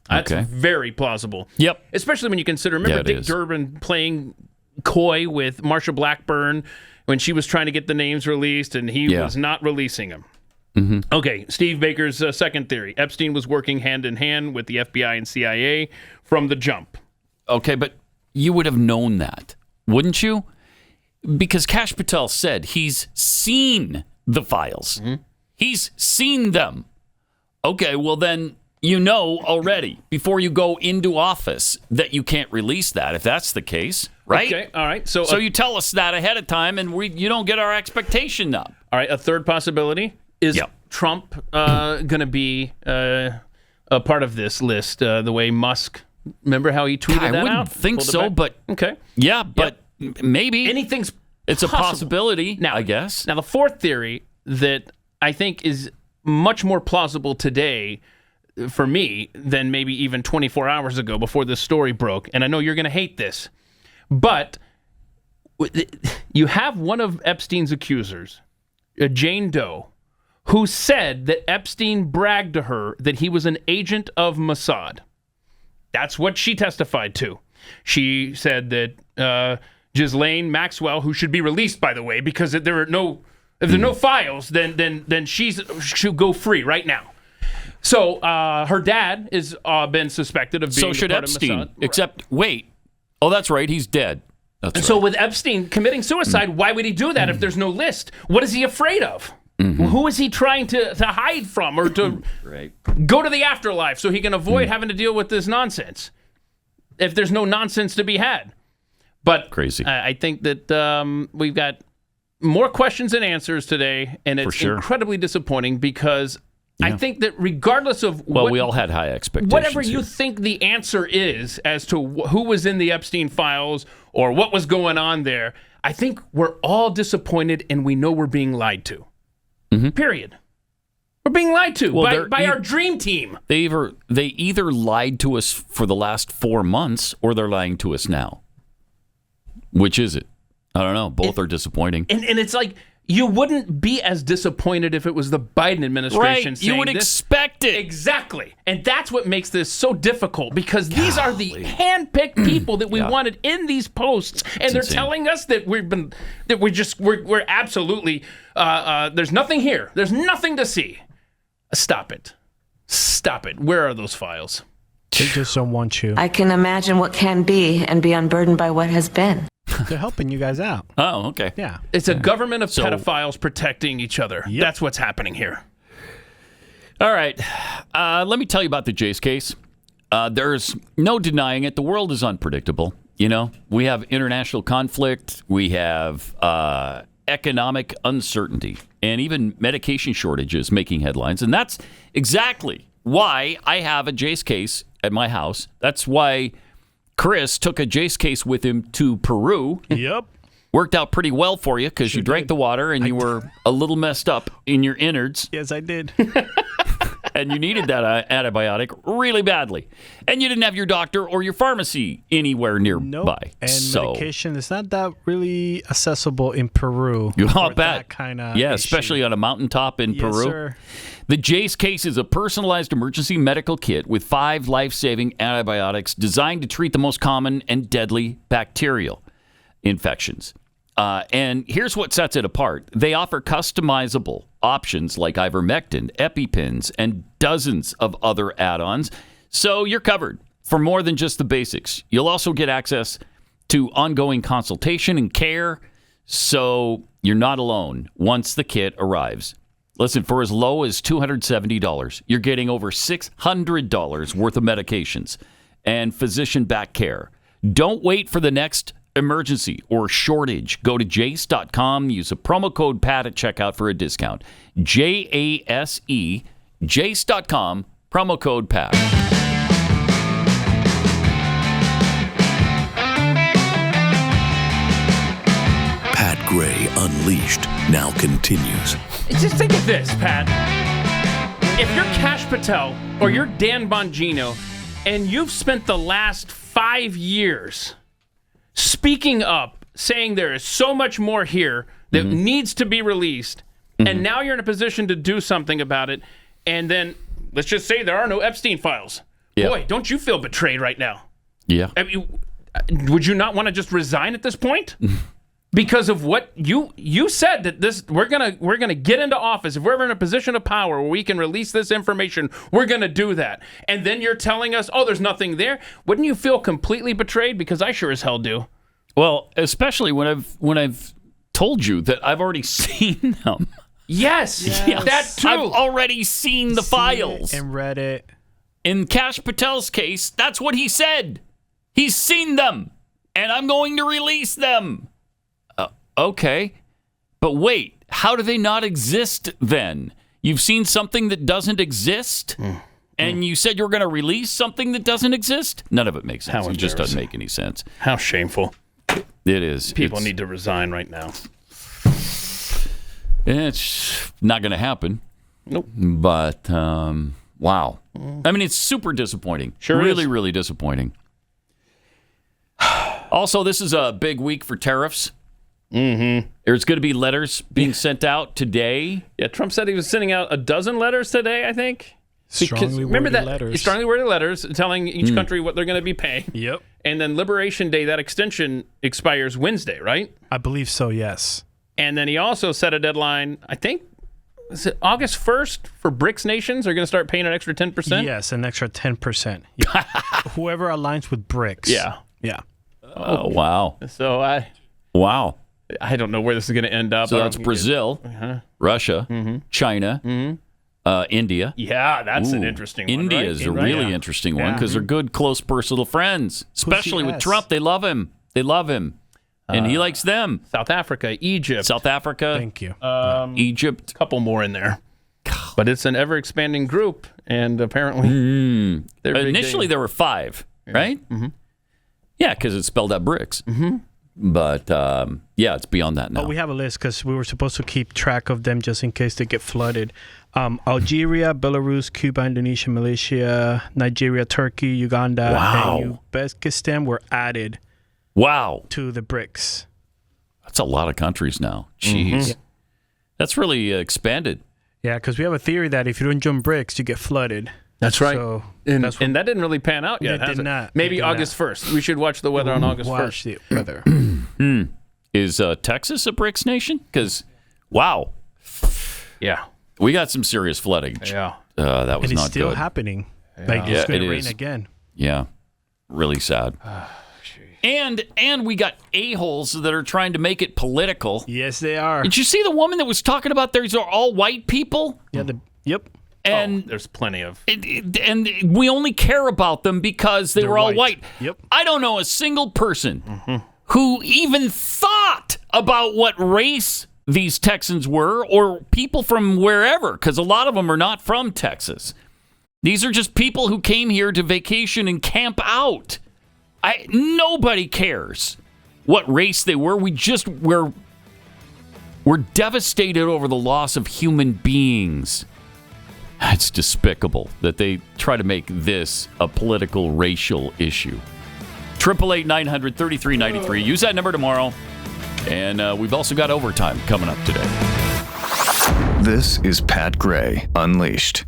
That's very plausible. Yep. Especially when you consider, remember Dick Durbin playing coy with Marsha Blackburn when she was trying to get the names released and he was not releasing them. Mm-hmm. Okay, Steve Baker's second theory. Epstein was working hand in hand with the FBI and CIA from the jump. Okay, but you would have known that, wouldn't you? Because Kash Patel said he's seen the files. Mm-hmm. He's seen them. Okay, well then you know already before you go into office that you can't release that if that's the case, right? Okay, all right. So you tell us that ahead of time and you don't get our expectation up. All right, a third possibility is Trump going to be a part of this list the way Musk, remember how he tweeted that out? I wouldn't think so, but okay. Yeah, but maybe. Anything's It's possible. a possibility, now, I guess. Now, the fourth theory that I think is much more plausible today for me than maybe even 24 hours ago before this story broke, and I know you're going to hate this, but you have one of Epstein's accusers, Jane Doe, who said that Epstein bragged to her that he was an agent of Mossad. That's what she testified to. She said that Ghislaine Maxwell, who should be released, by the way, because if there are no files, then she'll go free right now. So her dad has been suspected of being so should part Epstein, of Mossad. except wait. Oh, that's right. He's dead. That's right. So with Epstein committing suicide, why would he do that if there's no list? What is he afraid of? Mm-hmm. Who is he trying to hide from or to go to the afterlife so he can avoid having to deal with this nonsense if there's no nonsense to be had? But crazy. I think that we've got more questions than answers today, and it's incredibly disappointing because I think that regardless of we all had high expectations. Whatever you think the answer is as to who was in the Epstein files or what was going on there, I think we're all disappointed and we know we're being lied to. Mm-hmm. Period. We're being lied to by our dream team. They either lied to us for the last 4 months or they're lying to us now. Which is it? I don't know. Both are disappointing. And it's like, you wouldn't be as disappointed if it was the Biden administration right. saying You would expect it. Exactly. And that's what makes this so difficult, because these are the hand-picked people that we wanted in these posts, and they're telling us that we're absolutely there's nothing here. There's nothing to see. Stop it. Stop it. Where are those files? They just don't want you. I can imagine what can be and be unburdened by what has been. They're helping you guys out. Oh, okay. Yeah. It's a government of pedophiles protecting each other. Yep. That's what's happening here. All right. Let me tell you about the Jace case. There's no denying it. The world is unpredictable. You know, we have international conflict. We have economic uncertainty and even medication shortages making headlines. And that's exactly why I have a Jace case at my house. That's why Chris took a Jace case with him to Peru. Yep. Worked out pretty well for you because you drank the water and you were a little messed up in your innards. Yes, I did. And you needed that antibiotic really badly. And you didn't have your doctor or your pharmacy anywhere nearby. Nope. And medication is not that really accessible in Peru. I'll bet. Yeah, especially on a mountaintop in Peru. Sir. The Jace case is a personalized emergency medical kit with 5 life-saving antibiotics designed to treat the most common and deadly bacterial infections. And here's what sets it apart. They offer customizable options like ivermectin, EpiPens, and dozens of other add-ons. So you're covered for more than just the basics. You'll also get access to ongoing consultation and care, so you're not alone once the kit arrives. Listen, for as low as $270, you're getting over $600 worth of medications and physician-backed care. Don't wait for the next emergency or shortage. Go to jace.com. Use a promo code PAT at checkout for a discount. JASE, jace.com, promo code PAT. Pat Gray Unleashed now continues. Just think of this, Pat. If you're Kash Patel or you're Dan Bongino and you've spent the last 5 years speaking up, saying there is so much more here that needs to be released, and now you're in a position to do something about it, and then let's just say there are no Epstein files. Yeah. Boy, don't you feel betrayed right now? Yeah. I mean, would you not want to just resign at this point? Because of what you said, that we're gonna get into office. If we're ever in a position of power where we can release this information, we're gonna do that. And then you're telling us, oh, there's nothing there. Wouldn't you feel completely betrayed? Because I sure as hell do. Well, especially when I've told you that I've already seen them. Yes. That too. I've already seen the files and read it. In Kash Patel's case, that's what he said. He's seen them, and I'm going to release them. Okay, but wait, how do they not exist then? You've seen something that doesn't exist, and you said you're going to release something that doesn't exist? None of it makes sense. It just doesn't make any sense. How shameful. It is. People need to resign right now. It's not going to happen. Nope. But, wow. I mean, it's super disappointing. Sure is. Really, really disappointing. Also, this is a big week for tariffs. Mm-hmm. There's going to be letters being sent out today. Yeah, Trump said he was sending out a dozen letters today, I think. Strongly remember worded that letters. Strongly worded letters telling each country what they're going to be paying. Yep. And then Liberation Day, that extension expires Wednesday, right? I believe so, yes. And then he also set a deadline, I think, is it August 1st for BRICS nations are going to start paying an extra 10%? Yes, an extra 10%. Yeah. Whoever aligns with BRICS. Yeah. Yeah. Oh, wow. So Wow. I don't know where this is going to end up. So that's Brazil, Russia, China, India. Yeah, that's an interesting one. India is a really interesting one because they're good, close, personal friends. Especially with Trump. They love him. They love him. And he likes them. South Africa, Egypt. South Africa. Thank you. Egypt. A couple more in there. But it's an ever-expanding group, and apparently... Initially, there were 5, right? Mm-hmm. Yeah, because it's spelled out BRICS. Mm-hmm. But, yeah, it's beyond that now. Oh, we have a list because we were supposed to keep track of them just in case they get flooded. Algeria, Belarus, Cuba, Indonesia, Malaysia, Nigeria, Turkey, Uganda, and Uzbekistan were added to the BRICS. That's a lot of countries now. Jeez. That's really expanded. Yeah, because we have a theory that if you don't jump bricks, you get flooded. That's right. So and that didn't really pan out yet, It has did it? not. Maybe It did August 1st. We should watch the weather on August 1st. Watch the weather. Is Texas a bricks nation? Because, wow. Yeah. We got some serious flooding. Yeah. That was and it's not still good. happening. Like, it's going to rain again. Yeah. Really sad. And we got a-holes that are trying to make it political. Yes, they are. Did you see the woman that was talking about these are all white people? Yeah. Yep. And there's plenty of. And we only care about them because they're all white. Yep. I don't know a single person who even thought about what race these Texans were or people from wherever, because a lot of them are not from Texas. These are just people who came here to vacation and camp out. Nobody cares what race they were. We're devastated over the loss of human beings. It's despicable that they try to make this a political, racial issue. 888-900-3393. Use that number tomorrow. And we've also got overtime coming up today. This is Pat Gray Unleashed.